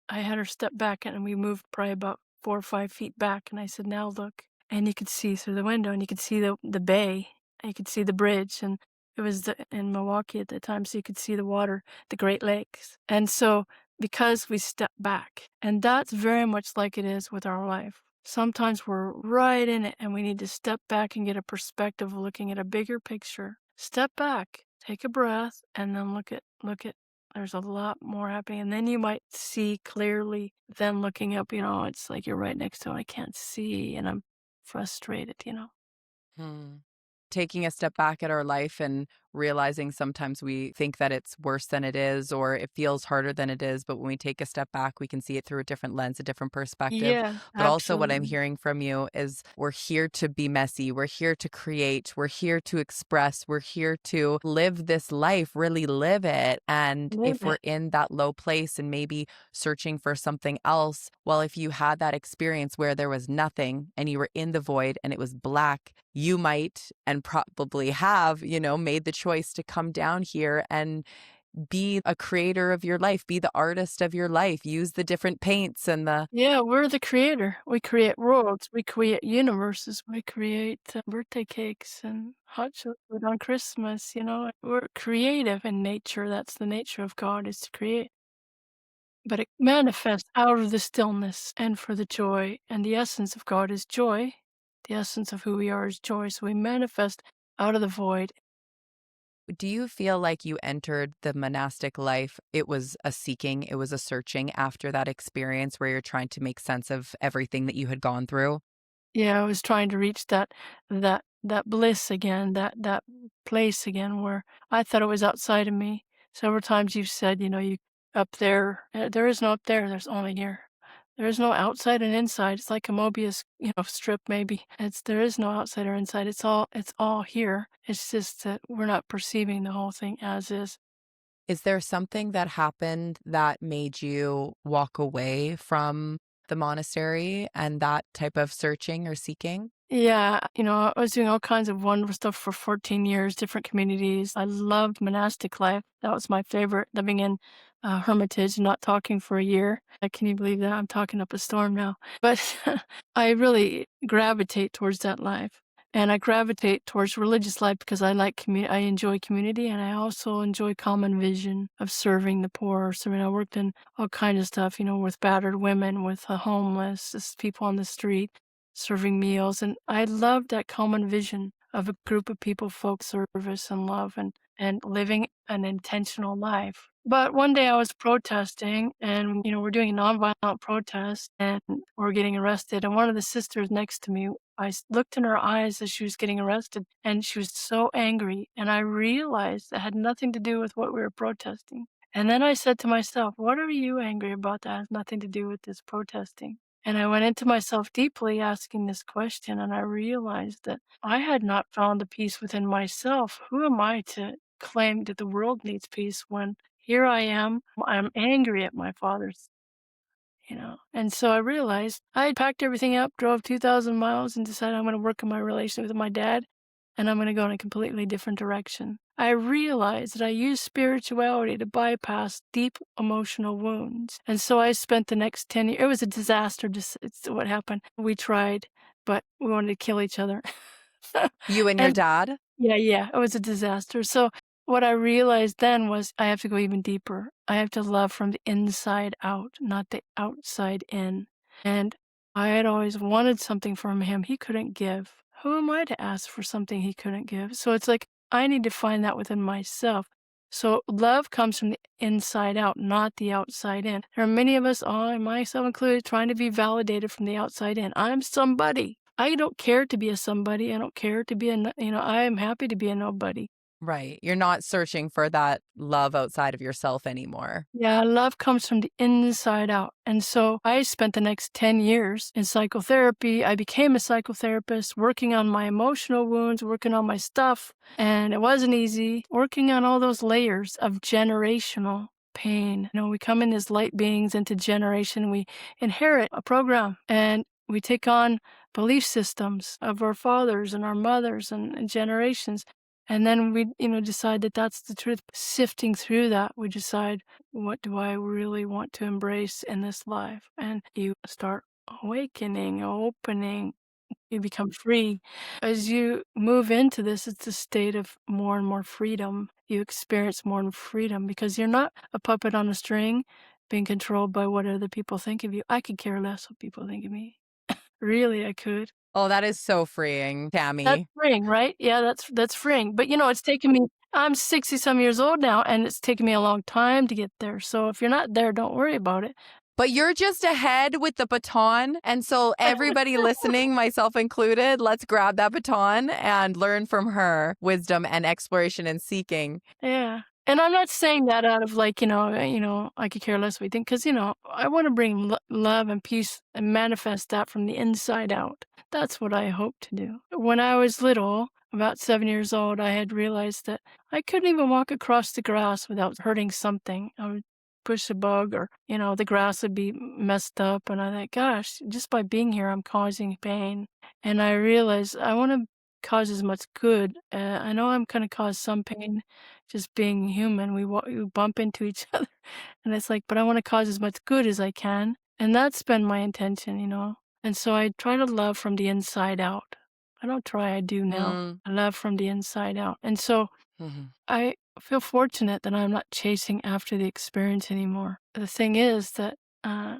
I had her step back and we moved probably about 4 or 5 feet back. And I said, now look. And you could see through the window and you could see the bay. And you could see the bridge. And it was in Milwaukee at the time. So you could see the water, the Great Lakes. And so because we stepped back, and that's very much like it is with our life. Sometimes we're right in it and we need to step back and get a perspective of looking at a bigger picture. Step back. Take a breath and then look at there's a lot more happening. And then you might see clearly then looking up, it's like you're right next to it. I can't see and I'm frustrated. Hmm. Taking a step back at our life and realizing sometimes we think that it's worse than it is or it feels harder than it is. But when we take a step back, we can see it through a different lens, a different perspective. Yeah, But also, what I'm absolutely. hearing from you is we're here to be messy. We're here to create. We're here to express. We're here to live this life, really live it. And Live if we're it. in that low place and maybe searching for something else, well, if you had that experience where there was nothing and you were in the void and it was black, you might and probably have, made the choice to come down here and be a creator of your life, be the artist of your life, use the different paints and the Yeah, we're the creator. We create worlds, we create universes, we create birthday cakes and hot chocolate on Christmas, you know? We're creative in nature. That's the nature of God, is to create. But it manifests out of the stillness and for the joy. And the essence of God is joy. The essence of who we are is joy. So we manifest out of the void. Do you feel like you entered the monastic life? It was a seeking, it was a searching after that experience where you're trying to make sense of everything that you had gone through? Yeah, I was trying to reach that bliss again, that place again where I thought it was outside of me. Several times you've said, you up there. There is no up there. There's only here. There is no outside and inside. It's like a Mobius, strip maybe. There is no outside or inside. It's all here. It's just that we're not perceiving the whole thing as is. Is there something that happened that made you walk away from the monastery and that type of searching or seeking? Yeah, I was doing all kinds of wonderful stuff for 14 years, different communities. I loved monastic life. That was my favorite, living in hermitage, not talking for a year. Can you believe that? I'm talking up a storm now. But I really gravitate towards that life. And I gravitate towards religious life because I enjoy community, and I also enjoy common vision of serving the poor. So, I worked in all kinds of stuff, with battered women, with the homeless, just people on the street serving meals. And I loved that common vision of a group of people, folk service and love and living an intentional life. But one day I was protesting and, we're doing a nonviolent protest and we're getting arrested. And one of the sisters next to me, looked in her eyes as she was getting arrested and she was so angry. And I realized that had nothing to do with what we were protesting. And then I said to myself, what are you angry about that has nothing to do with this protesting? And I went into myself deeply asking this question, and I realized that I had not found the peace within myself. Who am I to claim that the world needs peace when here I am, I'm angry at my father's. And so I realized I had packed everything up, drove 2,000 miles, and decided I'm going to work on my relationship with my dad, and I'm going to go in a completely different direction. I realized that I used spirituality to bypass deep emotional wounds. And so I spent the next 10 years, it was a disaster. It's what happened. We tried, but we wanted to kill each other. You and your And dad? yeah, yeah, it was a disaster. So what I realized then was I have to go even deeper. I have to love from the inside out, not the outside in. And I had always wanted something from him he couldn't give. Who am I to ask for something he couldn't give? So it's like I need to find that within myself. So love comes from the inside out, not the outside in. There are many of us, all myself included, trying to be validated from the outside in. I'm somebody. I don't care to be a somebody. I don't care to be I am happy to be a nobody. Right. You're not searching for that love outside of yourself anymore. Yeah, love comes from the inside out. And so I spent the next 10 years in psychotherapy. I became a psychotherapist, working on my emotional wounds, working on my stuff. And it wasn't easy, working on all those layers of generational pain. We come in as light beings into generation. We inherit a program and we take on belief systems of our fathers and our mothers and generations. And then we, decide that that's the truth. Sifting through that, we decide, what do I really want to embrace in this life? And you start awakening, opening, you become free. As you move into this, it's a state of more and more freedom. You experience more and more freedom because you're not a puppet on a string being controlled by what other people think of you. I could care less what people think of me. Really, I could. Oh, that is so freeing, That's Tammy. freeing, right? Yeah, that's freeing. But, it's taken me I'm 60 some years old now, and it's taken me a long time to get there. So if you're not there, don't worry about it. But you're just ahead with the baton. And so, everybody listening, myself included, let's grab that baton and learn from her wisdom and exploration and seeking. Yeah. And I'm not saying that out of I could care less what you think, because, I want to bring love and peace and manifest that from the inside out. That's what I hope to do. When I was little, about 7 years old, I had realized that I couldn't even walk across the grass without hurting something. I would push a bug or, the grass would be messed up. And I thought, gosh, just by being here, I'm causing pain. And I realized I want to cause as much good. I know I'm going to cause some pain just being human. We bump into each other, and it's like, but I want to cause as much good as I can, and that's been my intention, you know. And so I try to love from the inside out. I don't try, I do now. Mm. I love from the inside out. And so Mhm. I feel fortunate that I'm not chasing after the experience anymore. The thing is that uh,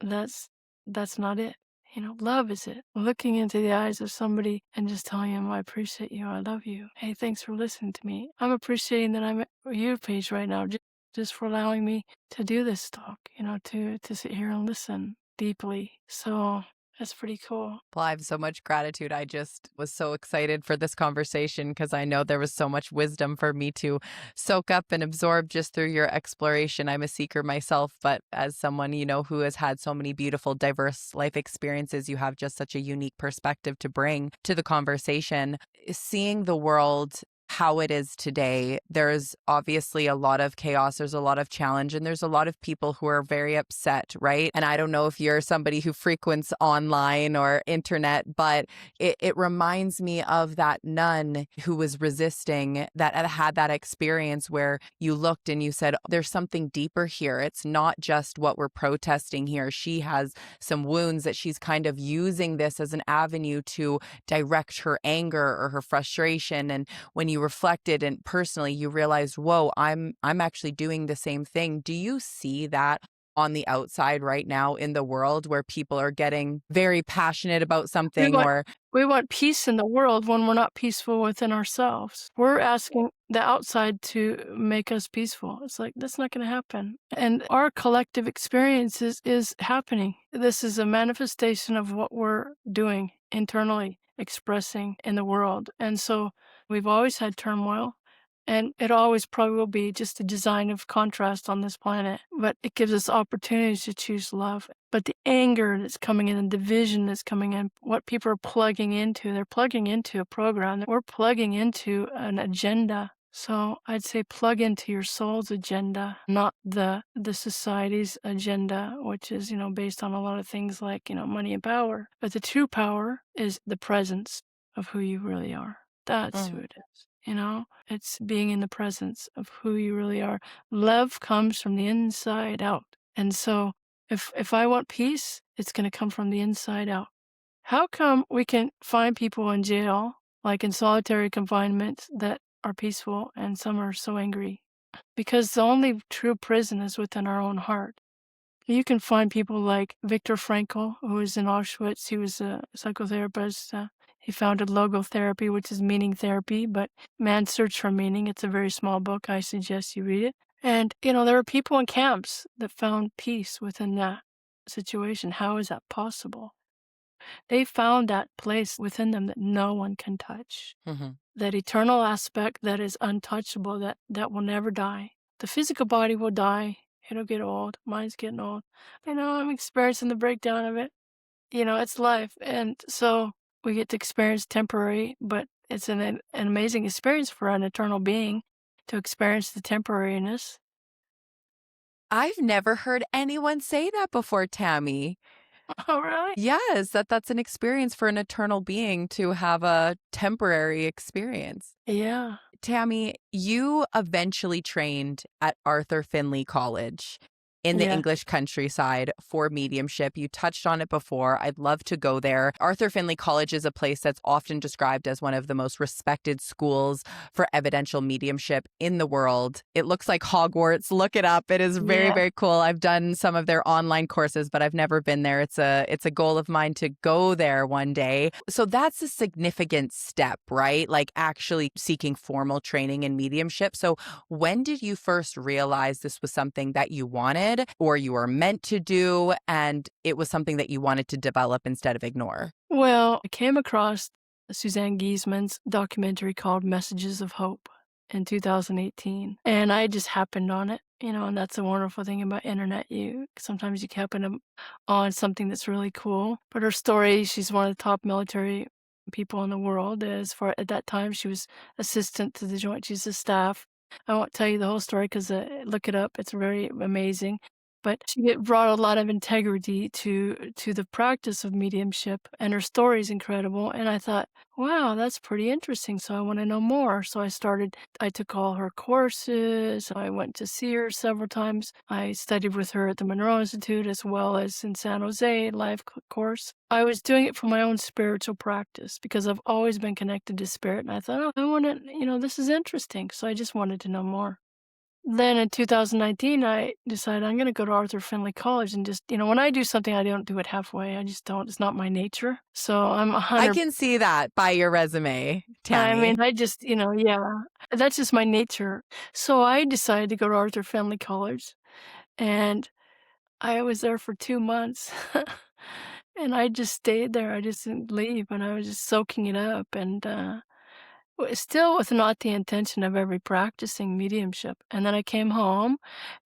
that's that's not it. You know, love is it. Looking into the eyes of somebody and just telling them, I appreciate you, I love you. Hey, thanks for listening to me. I'm appreciating that I'm at your page right now, just for allowing me to do this talk, you know, to sit here and listen deeply. So that's pretty cool. Well, I have so much gratitude. I just was so excited for this conversation because I know there was so much wisdom for me to soak up and absorb just through your exploration. I'm a seeker myself, but as someone, who has had so many beautiful, diverse life experiences, you have just such a unique perspective to bring to the conversation. Seeing the world how it is today, there's obviously a lot of chaos, there's a lot of challenge, and there's a lot of people who are very upset, right? And I don't know if you're somebody who frequents online or internet, but it reminds me of that nun who was resisting, that had that experience where you looked and you said, there's something deeper here. It's not just what we're protesting here. She has some wounds that she's kind of using this as an avenue to direct her anger or her frustration. And when you reflected and personally you realized, whoa, I'm actually doing the same thing. Do you see that on the outside right now in the world where people are getting very passionate about We something want or we want peace in the world when we're not peaceful within ourselves. We're asking the outside to make us peaceful. It's like, that's not going to happen. And our collective experience is happening. This is a manifestation of what we're doing internally, expressing in the world. And so we've always had turmoil. And it always probably will be just a design of contrast on this planet. But it gives us opportunities to choose love. But the anger that's coming in, the division that's coming in, what people are plugging into, they're plugging into a program. We're plugging into an agenda. So I'd say plug into your soul's agenda, not the society's agenda, which is, based on a lot of things like, money and power. But the true power is the presence of who you really are. That's who Mm. it is. It's being in the presence of who you really are. Love comes from the inside out. And so if I want peace, it's going to come from the inside out. How come we can find people in jail, like in solitary confinement, that are peaceful and some are so angry? Because the only true prison is within our own heart. You can find people like Viktor Frankl, who was in Auschwitz. He was a psychotherapist. He founded logotherapy, which is meaning therapy, but Man's Search for Meaning. It's a very small book. I suggest you read it. And, there were people in camps that found peace within that situation. How is that possible? They found that place within them that no one can touch. Mhm. That eternal aspect that is untouchable, that will never die. The physical body will die. It'll get old. Mine's getting old. I'm experiencing the breakdown of it. It's life. And so we get to experience temporary, but it's an amazing experience for an eternal being to experience the temporariness. I've never heard anyone say that before, Tammy. Oh, really? Yes, that's an experience for an eternal being to have a temporary experience. Yeah. Tammy, you eventually trained at Arthur Findlay College in the Yeah. English countryside for mediumship. You touched on it before. I'd love to go there. Arthur Findlay College is a place that's often described as one of the most respected schools for evidential mediumship in the world. It looks like Hogwarts. Look it up. It is very, Yeah. very cool. I've done some of their online courses, but I've never been there. It's a goal of mine to go there one day. So that's a significant step, right? Like actually seeking formal training in mediumship. So when did you first realize this was something that you wanted or you were meant to do, and it was something that you wanted to develop instead of ignore? Well, I came across Suzanne Giesemann's documentary called Messages of Hope in 2018, and I just happened on it, and that's the wonderful thing about internet. Sometimes you happen on something that's really cool. But her story, she's one of the top military people in the world. At that time, she was assistant to the Joint Chiefs of Staff. I won't tell you the whole story because look it up. It's very amazing. but she brought a lot of integrity to the practice of mediumship, and her story is incredible. And I thought, wow, that's pretty interesting. So I want to know more. So I took all her courses. I went to see her several times. I studied with her at the Monroe Institute as well as in San Jose, live course. I was doing it for my own spiritual practice because I've always been connected to spirit. And I thought, oh, I want to, this is interesting. So I just wanted to know more. Then in 2019, I decided I'm going to go to Arthur Findlay College and just, when I do something, I don't do it halfway. I just don't. It's not my nature. So I'm I 100. can see that by your resume, Tammy. I mean, I just, yeah, that's just my nature. So I decided to go to Arthur Findlay College, and I was there for 2 months. And I just stayed there. I just didn't leave, and I was just soaking it up. And still with not the intention of ever practicing mediumship. And then I came home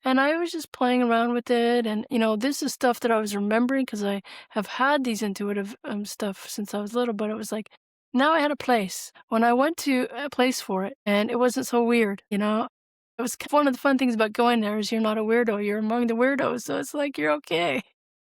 and I was just playing around with it. And, this is stuff that I was remembering because I have had these intuitive stuff since I was little, but it was like, now I had a place. When I went to a place for it, and it wasn't so weird, It was one of the fun things about going there is you're not a weirdo. You're among the weirdos. So it's like, you're okay.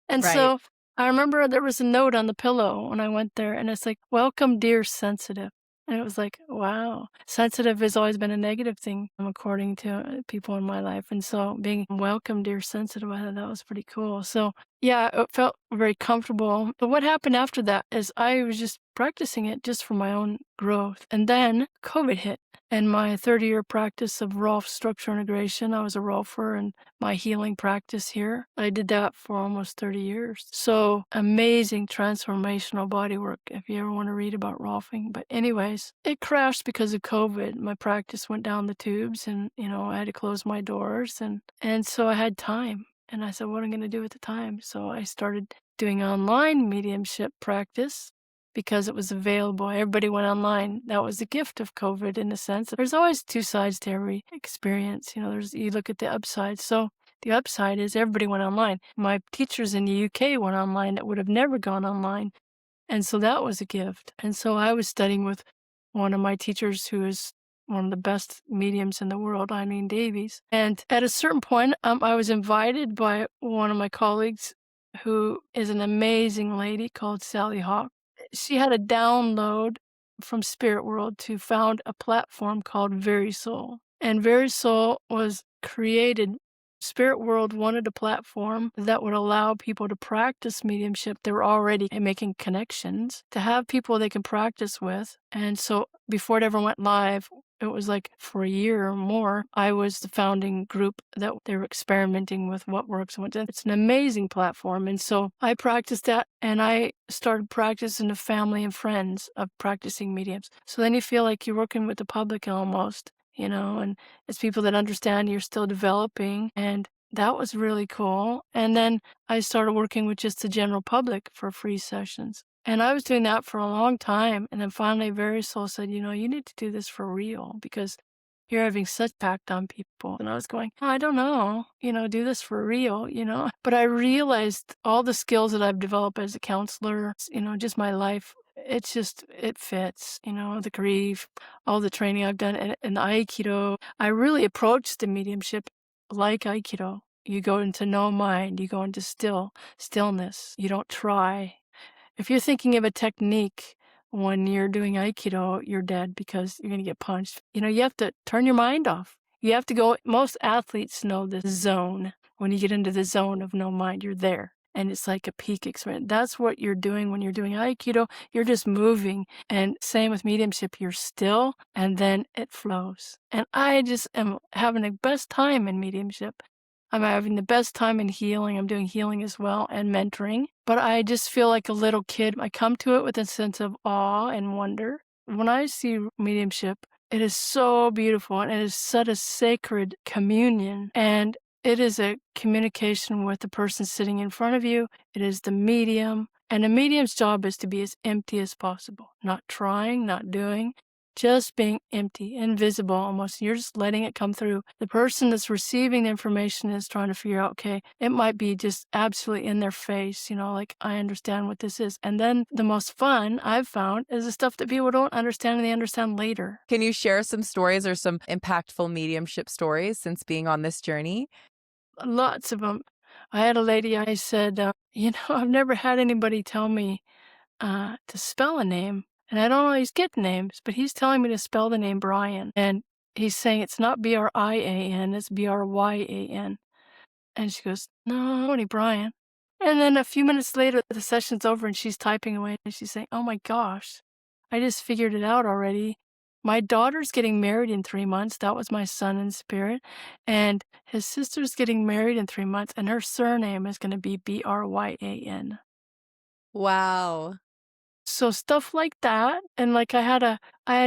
And Right. so I remember there was a note on the pillow when I went there, and it's like, welcome, dear sensitive. And it was like, wow, sensitive has always been a negative thing, according to people in my life. And so being welcome, dear sensitive, I thought that was pretty cool. So yeah, it felt very comfortable. But what happened after that is I was just practicing it just for my own growth. And then COVID hit. And my 30-year practice of Rolf structure integration, I was a Rolfer, and my healing practice here, I did that for almost 30 years. So amazing transformational body work if you ever want to read about Rolfing. But anyways, it crashed because of COVID. My practice went down the tubes, and, I had to close my doors. And so I had time. And I said, what am I going to do at the time? So I started doing online mediumship practice because it was available. Everybody went online. That was the gift of COVID in a sense. There's always two sides to every experience. You look at the upside. So the upside is everybody went online. My teachers in the UK went online that would have never gone online. And so that was a gift. And so I was studying with one of my teachers who is one of the best mediums in the world, Eileen Davies. And at a certain point, I was invited by one of my colleagues who is an amazing lady called Sally Hawk. She had a download from Spirit World to found a platform called Very Soul. And Very Soul was created. Spirit World wanted a platform that would allow people to practice mediumship. They were already making connections to have people they can practice with. And so before it ever went live, it was like for a year or more, I was the founding group that they were experimenting with what works and what doesn't. It's an amazing platform. And so I practiced that, and I started practicing the family and friends of practicing mediums. So then you feel like you're working with the public almost, and it's people that understand you're still developing. And that was really cool. And then I started working with just the general public for free sessions. And I was doing that for a long time. And then finally, Very Soul said, you need to do this for real because you're having such impact on people. And I was going, I don't know, do this for real, But I realized all the skills that I've developed as a counselor, just my life, it fits, the grief, all the training I've done, and the Aikido. I really approached the mediumship like Aikido. You go into no mind, you go into stillness. You don't try. If you're thinking of a technique when you're doing Aikido, you're dead because you're going to get punched. You have to turn your mind off. You have to go. Most athletes know this zone. When you get into the zone of no mind, you're there. And it's like a peak experience. That's what you're doing when you're doing Aikido. You're just moving. And same with mediumship. You're still, and then it flows. And I just am having the best time in mediumship. I'm having the best time in healing. I'm doing healing as well and mentoring. But I just feel like a little kid. I come to it with a sense of awe and wonder. When I see mediumship, it is so beautiful, and it is such a sacred communion. And it is a communication with the person sitting in front of you. It is the medium. And the medium's job is to be as empty as possible. Not trying, not doing. Just being empty, invisible almost. You're just letting it come through. The person that's receiving the information is trying to figure out, okay, it might be just absolutely in their face, like, I understand what this is. And then the most fun I've found is the stuff that people don't understand and they understand later. Can you share some stories or some impactful mediumship stories since being on this journey? Lots of them. I had a lady, I said, I've never had anybody tell me to spell a name, and I don't always get names, but he's telling me to spell the name Brian, and he's saying it's not Brian, it's Bryan. And she goes, "No, only Brian." And then a few minutes later, the session's over and she's typing away and she's saying, "Oh my gosh, I just figured it out already. My daughter's getting married in 3 months. That was my son in spirit. And his sister's getting married in 3 months, and her surname is going to be Bryan." Wow. So stuff like that, and like I had a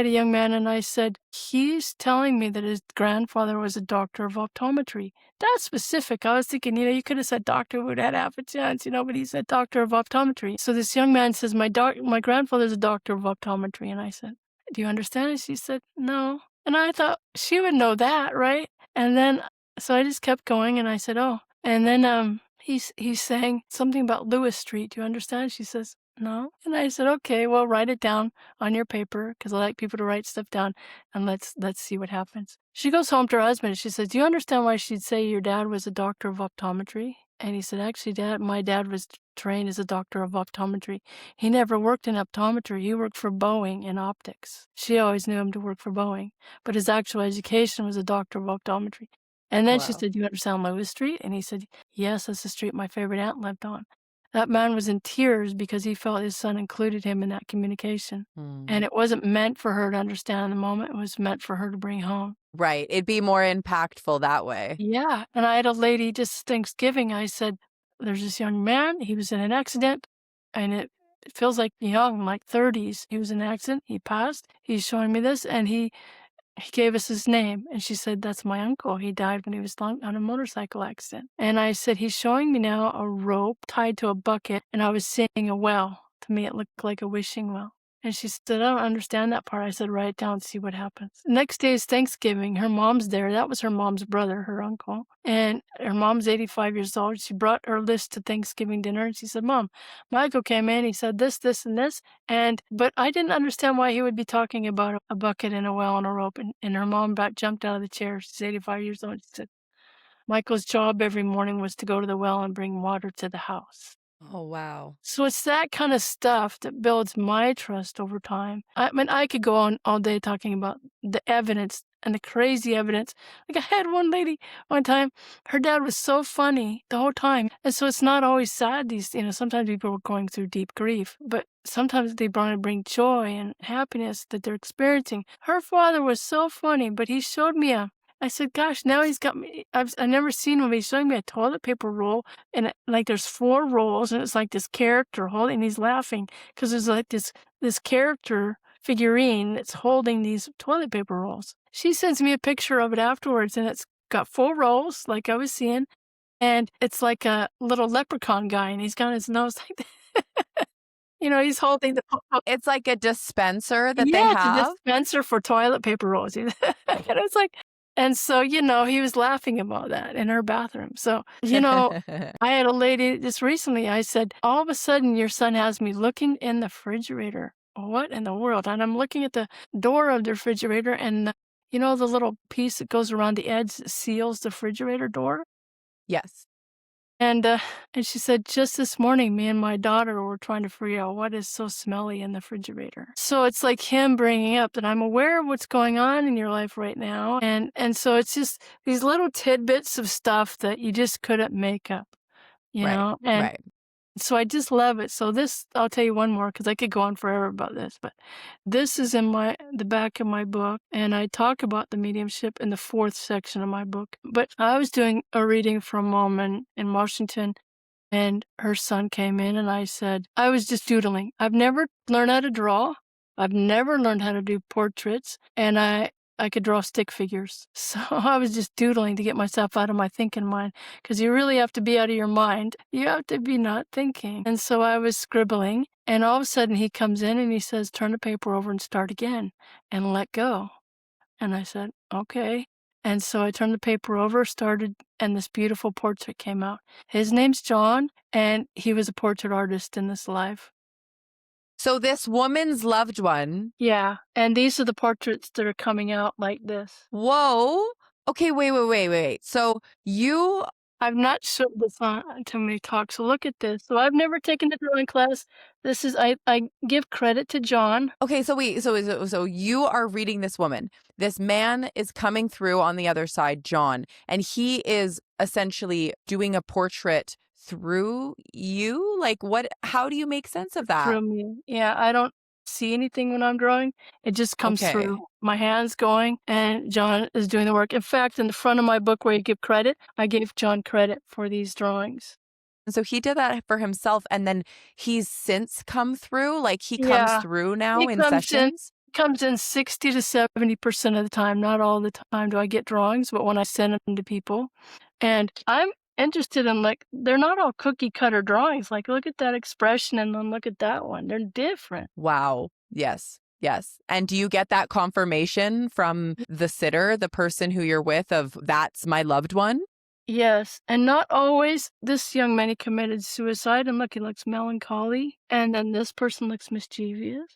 young man and I said, "He's telling me that his grandfather was a doctor of optometry." That's specific. I was thinking, you could have said doctor would have had half a chance, but he said doctor of optometry. So this young man says, my grandfather's a doctor of optometry. And I said, "Do you understand it?" She said, "No." And I thought she would know that, right? And then, so I just kept going and I said, "Oh." And then he's saying something about Lewis Street. "Do you understand?" She says, "No." And I said, "Okay, well, write it down on your paper because I like people to write stuff down, and let's see what happens." She goes home to her husband and she says, "Do you understand why she'd say your dad was a doctor of optometry?" And he said, "Actually, Dad, my dad was trained as a doctor of optometry. He never worked in optometry. He worked for Boeing in optics." She always knew him to work for Boeing, but his actual education was a doctor of optometry. And then she Wow. said, "Do you understand Lewis Street?" And he said, "Yes, that's the street my favorite aunt lived on." That man was in tears because he felt his son included him in that communication. And Mm. it wasn't meant for her to understand in the moment. It was meant for her to bring home. Right. It'd be more impactful that way. Yeah. And I had a lady just Thanksgiving, I said, "There's this young man. He was in an accident and it feels like young, like 30s. He was in an accident. He passed. He's showing me this and he gave us his name." And she said, "That's my uncle. He died when he was on a motorcycle accident." And I said, "He's showing me now a rope tied to a bucket, and I was seeing a well. To me, it looked like a wishing well." And she said, "I don't understand that part." I said, "Write it down, see what happens." Next day is Thanksgiving. Her mom's there. That was her mom's brother, her uncle. And her mom's 85 years old. She brought her list to Thanksgiving dinner, and she said, "Mom, Michael came in. He said this, this, and this. But I didn't understand why he would be talking about a bucket and a well and a rope." And her mom about jumped out of the chair. She's 85 years old. She said, "Michael's job every morning was to go to the well and bring water to the house." Oh, wow. So it's that kind of stuff that builds my trust over time. I mean, I could go on all day talking about the evidence and the crazy evidence. Like I had one lady one time, her dad was so funny the whole time. And so it's not always sad. Sometimes people are going through deep grief, but sometimes they want to bring joy and happiness that they're experiencing. Her father was so funny, but he showed me I said, "Gosh, now he's got me." I've never seen him. He's showing me a toilet paper roll, and like there's 4 rolls, and it's like this character holding. And he's laughing because there's like this character figurine that's holding these toilet paper rolls. She sends me a picture of it afterwards, and it's got 4 rolls, like I was seeing, and it's like a little leprechaun guy, and he's got his nose like that. He's holding the. It's like a dispenser that they Yeah, it's a have. dispenser for toilet paper rolls. And it's like, and so, he was laughing about that in her bathroom. So, I had a lady just recently, I said, "All of a sudden your son has me looking in the refrigerator. What in the world?" And I'm looking at the door of the refrigerator and the little piece that goes around the edge that seals the refrigerator door. Yes. And she said, "Just this morning, me and my daughter were trying to figure out what is so smelly in the refrigerator." So it's like him bringing up that I'm aware of what's going on in your life right now. And so it's just these little tidbits of stuff that you just couldn't make up, Right. And Right. so I just love it. So this, I'll tell you one more because I could go on forever about this, but this is in the back of my book, and I talk about the mediumship in the 4th section of my book. But I was doing a reading from a mom in Washington, and her son came in, and I was just doodling. I've never learned how to draw. I've never learned how to do portraits, and I could draw stick figures. So I was just doodling to get myself out of my thinking mind, because you really have to be out of your mind. You have to be not thinking. And so I was scribbling, and all of a sudden he comes in and he says, "Turn the paper over and start again and let go." And I said, "Okay." And so I turned the paper over, started, and this beautiful portrait came out. His name's John, and he was a portrait artist in this life. So this woman's loved one. Yeah, and these are the portraits that are coming out like this. Whoa. Okay, wait. So you I've not showed this on too many talks, so look at this. So I've never taken the drawing class. This is I give credit to John. Okay, so wait, so you are reading this woman. This man is coming through on the other side, John, and he is essentially doing a portrait through you? Like what how do you make sense of that? Through me. Yeah, I don't see anything when I'm drawing. It just comes Okay. through. My hand's going and John is doing the work. In fact, in the front of my book where you give credit, I gave John credit for these drawings. And so he did that for himself and then he's since come through, like he comes Yeah. through now It in comes in 60 to 70% of the time. Not all the time do I get drawings, but when I send them to people. And I'm interested in, like, they're not all cookie cutter drawings. Like, look at that expression and then look at that one. They're different. Wow. Yes. Yes. And do you get that confirmation from the sitter, the person who you're with, of that's my loved one? Yes, and not always. This young man, he committed suicide, and look, he looks melancholy, and then this person looks mischievous.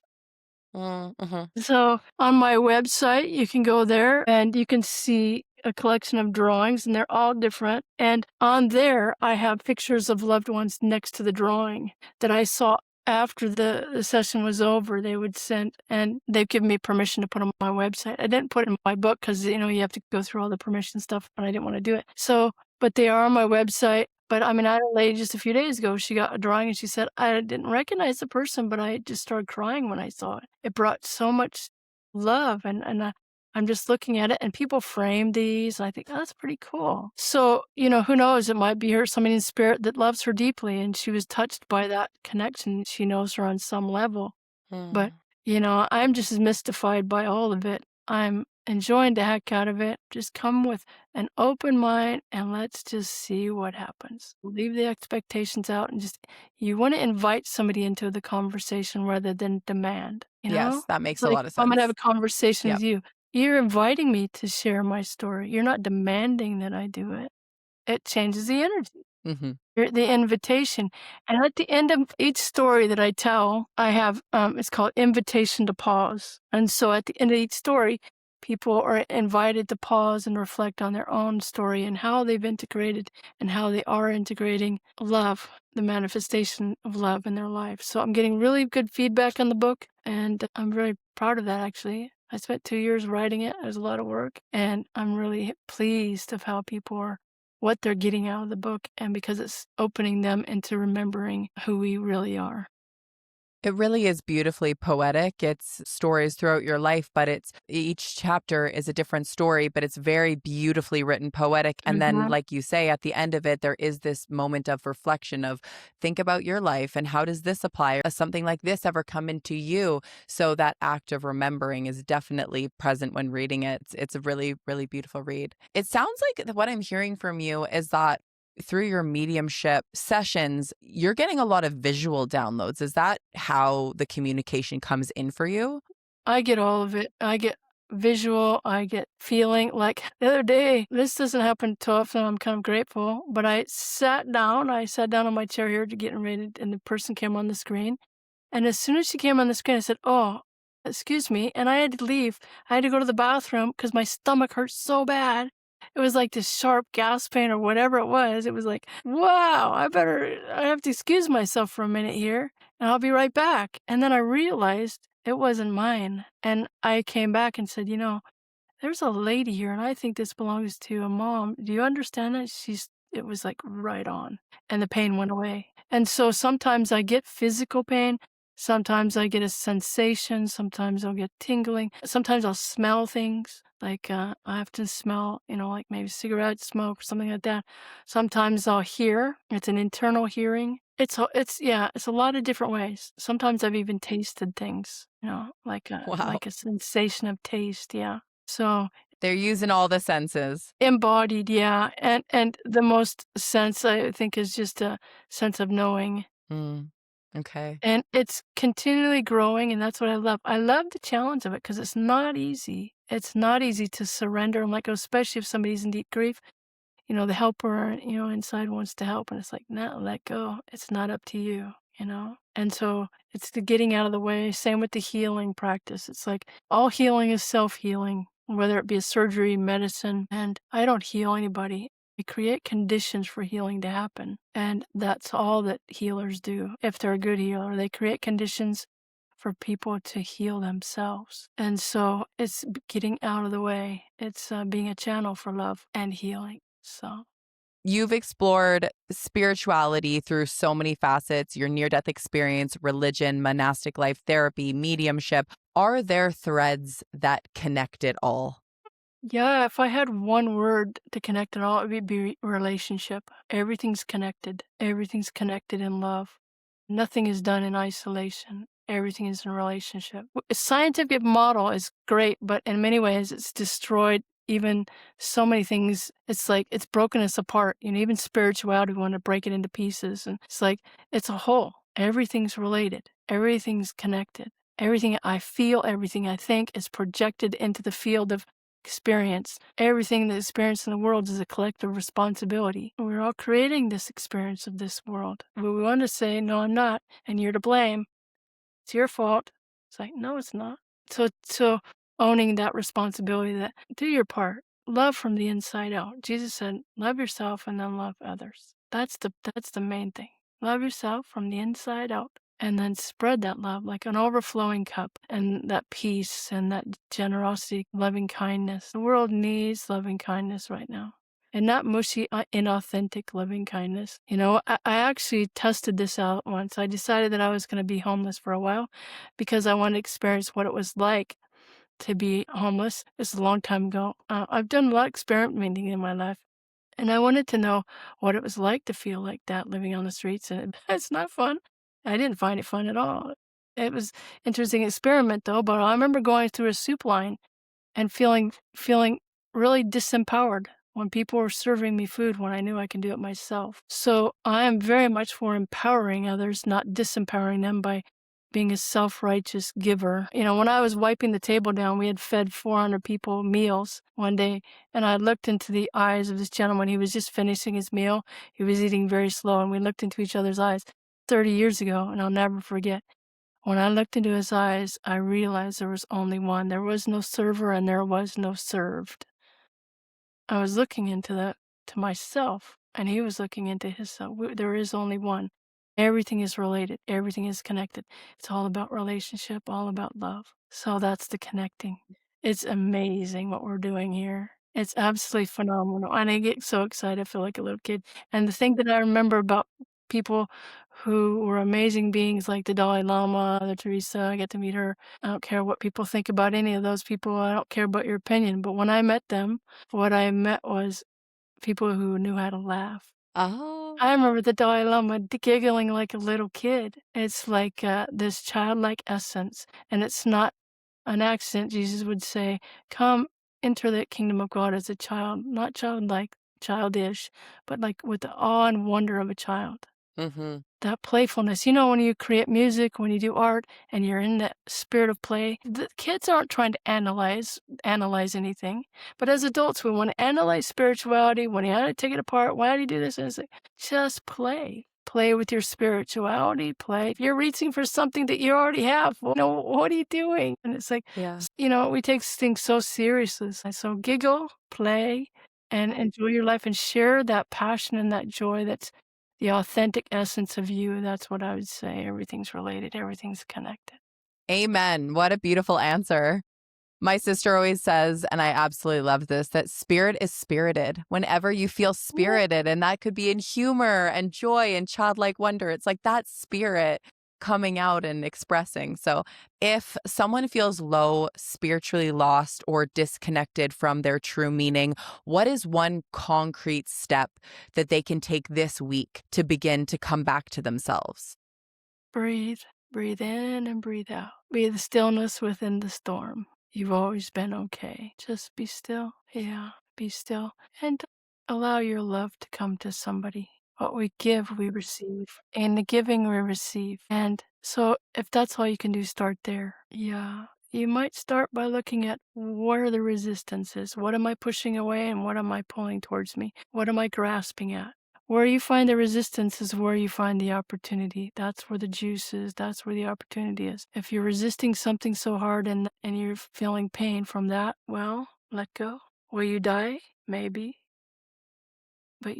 Mm-hmm. So on my website, you can go there and you can see a collection of drawings, and they're all different. And on there, I have pictures of loved ones next to the drawing that I saw after the session was over. They would send, and they've given me permission to put on my website. I didn't put it in my book because, you have to go through all the permission stuff, and I didn't want to do it. So, but they are on my website. But I mean, I had a lady just a few days ago, she got a drawing and she said, I didn't recognize the person, but I just started crying when I saw it. It brought so much love. And I'm just looking at it, and people frame these. And I think, oh, that's pretty cool. So, who knows? It might be her, somebody in spirit that loves her deeply. And she was touched by that connection. She knows her on some level. But, I'm just as mystified by all of it. I'm enjoying the heck out of it. Just come with an open mind and let's just see what happens. Leave the expectations out and you want to invite somebody into the conversation rather than demand, Yes, that makes a Like, lot of if I'm going to have sense. a conversation Yep. with you. You're inviting me to share my story. You're not demanding that I do it. It changes the energy. Mm-hmm. The invitation. And at the end of each story that I tell, I have, it's called Invitation to Pause. And so at the end of each story, people are invited to pause and reflect on their own story and how they've integrated and how they are integrating love, the manifestation of love in their life. So I'm getting really good feedback on the book, and I'm very proud of that, actually. I spent 2 years writing it. It was a lot of work, and I'm really pleased of how people are what they're getting out of the book, and because it's opening them into remembering who we really are. It really is beautifully poetic. It's stories throughout your life, but it's each chapter is a different story, but it's very beautifully written, poetic. And then, Mhm. like you say, at the end of it, there is this moment of reflection of think about your life and how does this apply? Does something like this ever come into you? So that act of remembering is definitely present when reading it. It's a really, really beautiful read. It sounds like what I'm hearing from you is that through your mediumship sessions, you're getting a lot of visual downloads. Is that how the communication comes in for you? I get all of it. I get visual, I get feeling. Like the other day, this doesn't happen too often. I'm kind of grateful, but I sat down. I sat down on my chair here to getting ready, and the person came on the screen. And as soon as she came on the screen, I said, "Oh, excuse me." And I had to leave. I had to go to the bathroom because my stomach hurt so bad. It was like this sharp gas pain or whatever it was. It was like, wow, I have to excuse myself for a minute here and I'll be right back. And then I realized it wasn't mine. And I came back and said, there's a lady here and I think this belongs to a mom. Do you understand that? It was like right on. And the pain went away. And so sometimes I get physical pain. Sometimes I get a sensation. Sometimes I'll get tingling. Sometimes I'll smell things. Like I often smell, like maybe cigarette smoke or something like that. Sometimes I'll hear. It's an internal hearing. It's a lot of different ways. Sometimes I've even tasted things, like a Wow. like a sensation of taste. Yeah. So They're using all the senses. embodied, yeah. And the most sense I think is just a sense of knowing. Mm, okay. And it's continually growing, and that's what I love. I love the challenge of it because it's not easy. It's not easy to surrender and let go, especially if somebody's in deep grief. The helper, inside wants to help, and it's like, no, let go. It's not up to you. And so it's the getting out of the way. Same with the healing practice. It's like all healing is self-healing, whether it be a surgery, medicine, and I don't heal anybody. They create conditions for healing to happen. And that's all that healers do. If they're a good healer, they create conditions for people to heal themselves. And so it's getting out of the way. It's being a channel for love and healing. So You've explored spirituality through so many facets, your near-death experience, religion, monastic life therapy, mediumship. Are there threads that connect it all? yeah, if I had one word to connect it all, it would be relationship. Everything's connected. Everything's connected in love. Nothing is done in isolation. Everything is in relationship. A scientific model is great, but in many ways it's destroyed even so many things. It's like it's broken us apart. Even spirituality, we want to break it into pieces. And it's like it's a whole. Everything's related. Everything's connected. Everything I feel, everything I think is projected into the field of experience. Everything that's experienced in the world is a collective responsibility. We're all creating this experience of this world. But we want to say, no, I'm not, and you're to blame. It's your fault. It's like, no, it's not. So owning that responsibility, that do your part. Love from the inside out. Jesus said, love yourself and then love others. That's the main thing. Love yourself from the inside out. And then spread that love like an overflowing cup, and that peace and that generosity, loving kindness. The world needs loving kindness right now. And not mushy, inauthentic loving kindness. I actually tested this out once. I decided that I was going to be homeless for a while because I wanted to experience what it was like to be homeless. This is a long time ago. I've done a lot of experimenting in my life. And I wanted to know what it was like to feel like that, living on the streets. And it's not fun. I didn't find it fun at all. It was interesting experiment though, but I remember going through a soup line and feeling really disempowered when people were serving me food when I knew I can do it myself. So I am very much for empowering others, not disempowering them by being a self-righteous giver. When I was wiping the table down, we had fed 400 people meals one day, and I looked into the eyes of this gentleman. He was just finishing his meal. He was eating very slow, and we looked into each other's eyes 30 years ago, and I'll never forget. When I looked into his eyes, I realized there was only one. There was no server and there was no served. I was looking into that to myself, and he was looking into himself. There is only one. Everything is related. Everything is connected. It's all about relationship, all about love. So that's the connecting. It's amazing what we're doing here. It's absolutely phenomenal. And I get so excited. I feel like a little kid. And the thing that I remember about people who were amazing beings like the Dalai Lama, the Teresa, I get to meet her. I don't care what people think about any of those people. I don't care about your opinion. But when I met them, what I met was people who knew how to laugh. Oh. I remember the Dalai Lama giggling like a little kid. It's like this childlike essence. And it's not an accident. Jesus would say, come enter the kingdom of God as a child, not childlike, childish, but like with the awe and wonder of a child. Mm-hmm. That playfulness. When you create music, when you do art, and you're in that spirit of play, the kids aren't trying to analyze anything. But as adults, we want to analyze spirituality. When you want to take it apart, why do you do this? And it's like, just play. Play with your spirituality. Play. If you're reaching for something that you already have, what are you doing? And it's like, Yeah. we take things so seriously. So giggle, play, and enjoy your life and share that passion and that joy that's the authentic essence of you. That's what I would say. Everything's related. Everything's connected. Amen. What a beautiful answer. My sister always says, and I absolutely love this, that spirit is spirited. Whenever you feel spirited, and that could be in humor and joy and childlike wonder, it's like that spirit coming out and expressing. So if someone feels low, spiritually lost, or disconnected from their true meaning, what is one concrete step that they can take this week to begin to come back to themselves? Breathe. Breathe in and breathe out. Be the stillness within the storm. You've always been okay. Just be still. Yeah, be still. And allow your love to come to somebody. What we give, we receive. In the giving, we receive. And so if that's all you can do, start there. Yeah. You might start by looking at where the resistance is. What am I pushing away and what am I pulling towards me? What am I grasping at? Where you find the resistance is where you find the opportunity. That's where the juice is. That's where the opportunity is. If you're resisting something so hard and you're feeling pain from that, well, let go. Will you die? Maybe. but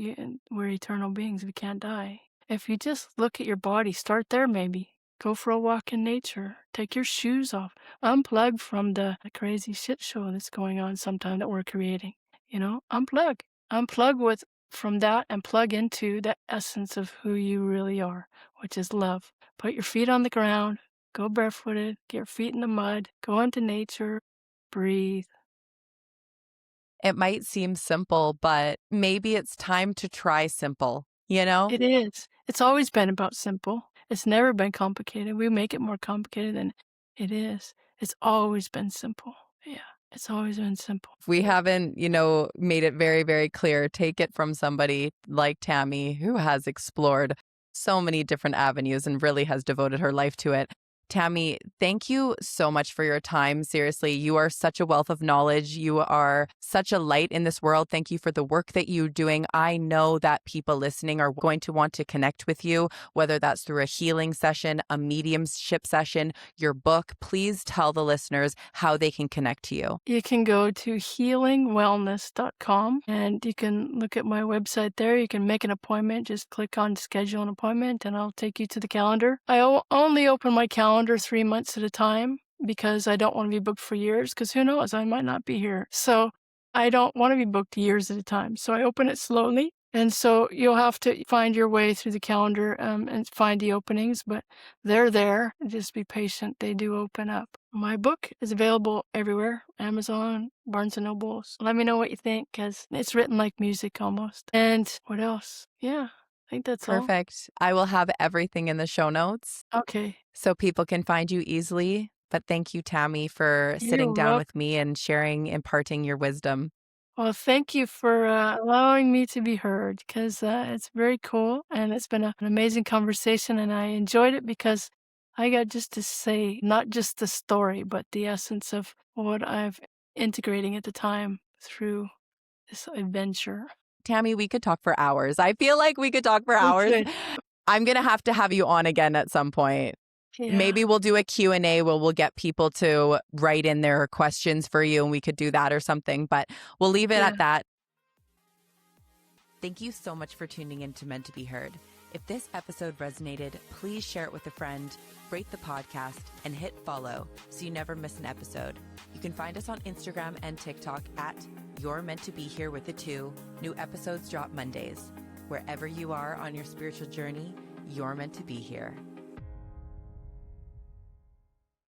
we're eternal beings. We can't die. If you just look at your body, start there maybe. Go for a walk in nature. Take your shoes off. Unplug from the crazy shit show that's going on sometime that we're creating. Unplug. Unplug from that and plug into the essence of who you really are, which is love. Put your feet on the ground. Go barefooted. Get your feet in the mud. Go into nature. Breathe. It might seem simple, but maybe it's time to try simple, you know? It is. It's always been about simple. It's never been complicated. We make it more complicated than it is. It's always been simple. Yeah, it's always been simple. If we haven't, made it very, very clear, take it from somebody like Tammy who has explored so many different avenues and really has devoted her life to it. Tammy, thank you so much for your time. Seriously, you are such a wealth of knowledge. You are such a light in this world. Thank you for the work that you're doing. I know that people listening are going to want to connect with you, whether that's through a healing session, a mediumship session, your book. Please tell the listeners how they can connect to you. You can go to healingwellness.com and you can look at my website there. You can make an appointment. Just click on schedule an appointment and I'll take you to the calendar. I only open my calendar 3 months at a time because I don't want to be booked for years, because who knows, I might not be here. So I don't want to be booked years at a time. So I open it slowly. And so you'll have to find your way through the calendar and find the openings, but they're there. Just be patient. They do open up. My book is available everywhere. Amazon, Barnes & Nobles. Let me know what you think, because it's written like music almost. And what else? Yeah, I think that's all. Perfect. I will have everything in the show notes. Okay. So people can find you easily. But thank you, Tammy, for sitting down with me and imparting your wisdom. Well, thank you for allowing me to be heard, because it's very cool and it's been an amazing conversation and I enjoyed it because I got just to say not just the story, but the essence of what I've integrating at the time through this adventure. Tammy, we could talk for hours. I feel like we could talk for hours. Good. I'm going to have you on again at some point. Yeah. Maybe we'll do a Q&A where we'll get people to write in their questions for you and we could do that or something, but we'll leave it at that. Thank you so much for tuning in to Meant to Be Heard. If this episode resonated, please share it with a friend, rate the podcast, and hit follow so you never miss an episode. You can find us on Instagram and TikTok at You're Meant to Be Here with a 2. New episodes drop Mondays. Wherever you are on your spiritual journey, you're meant to be here.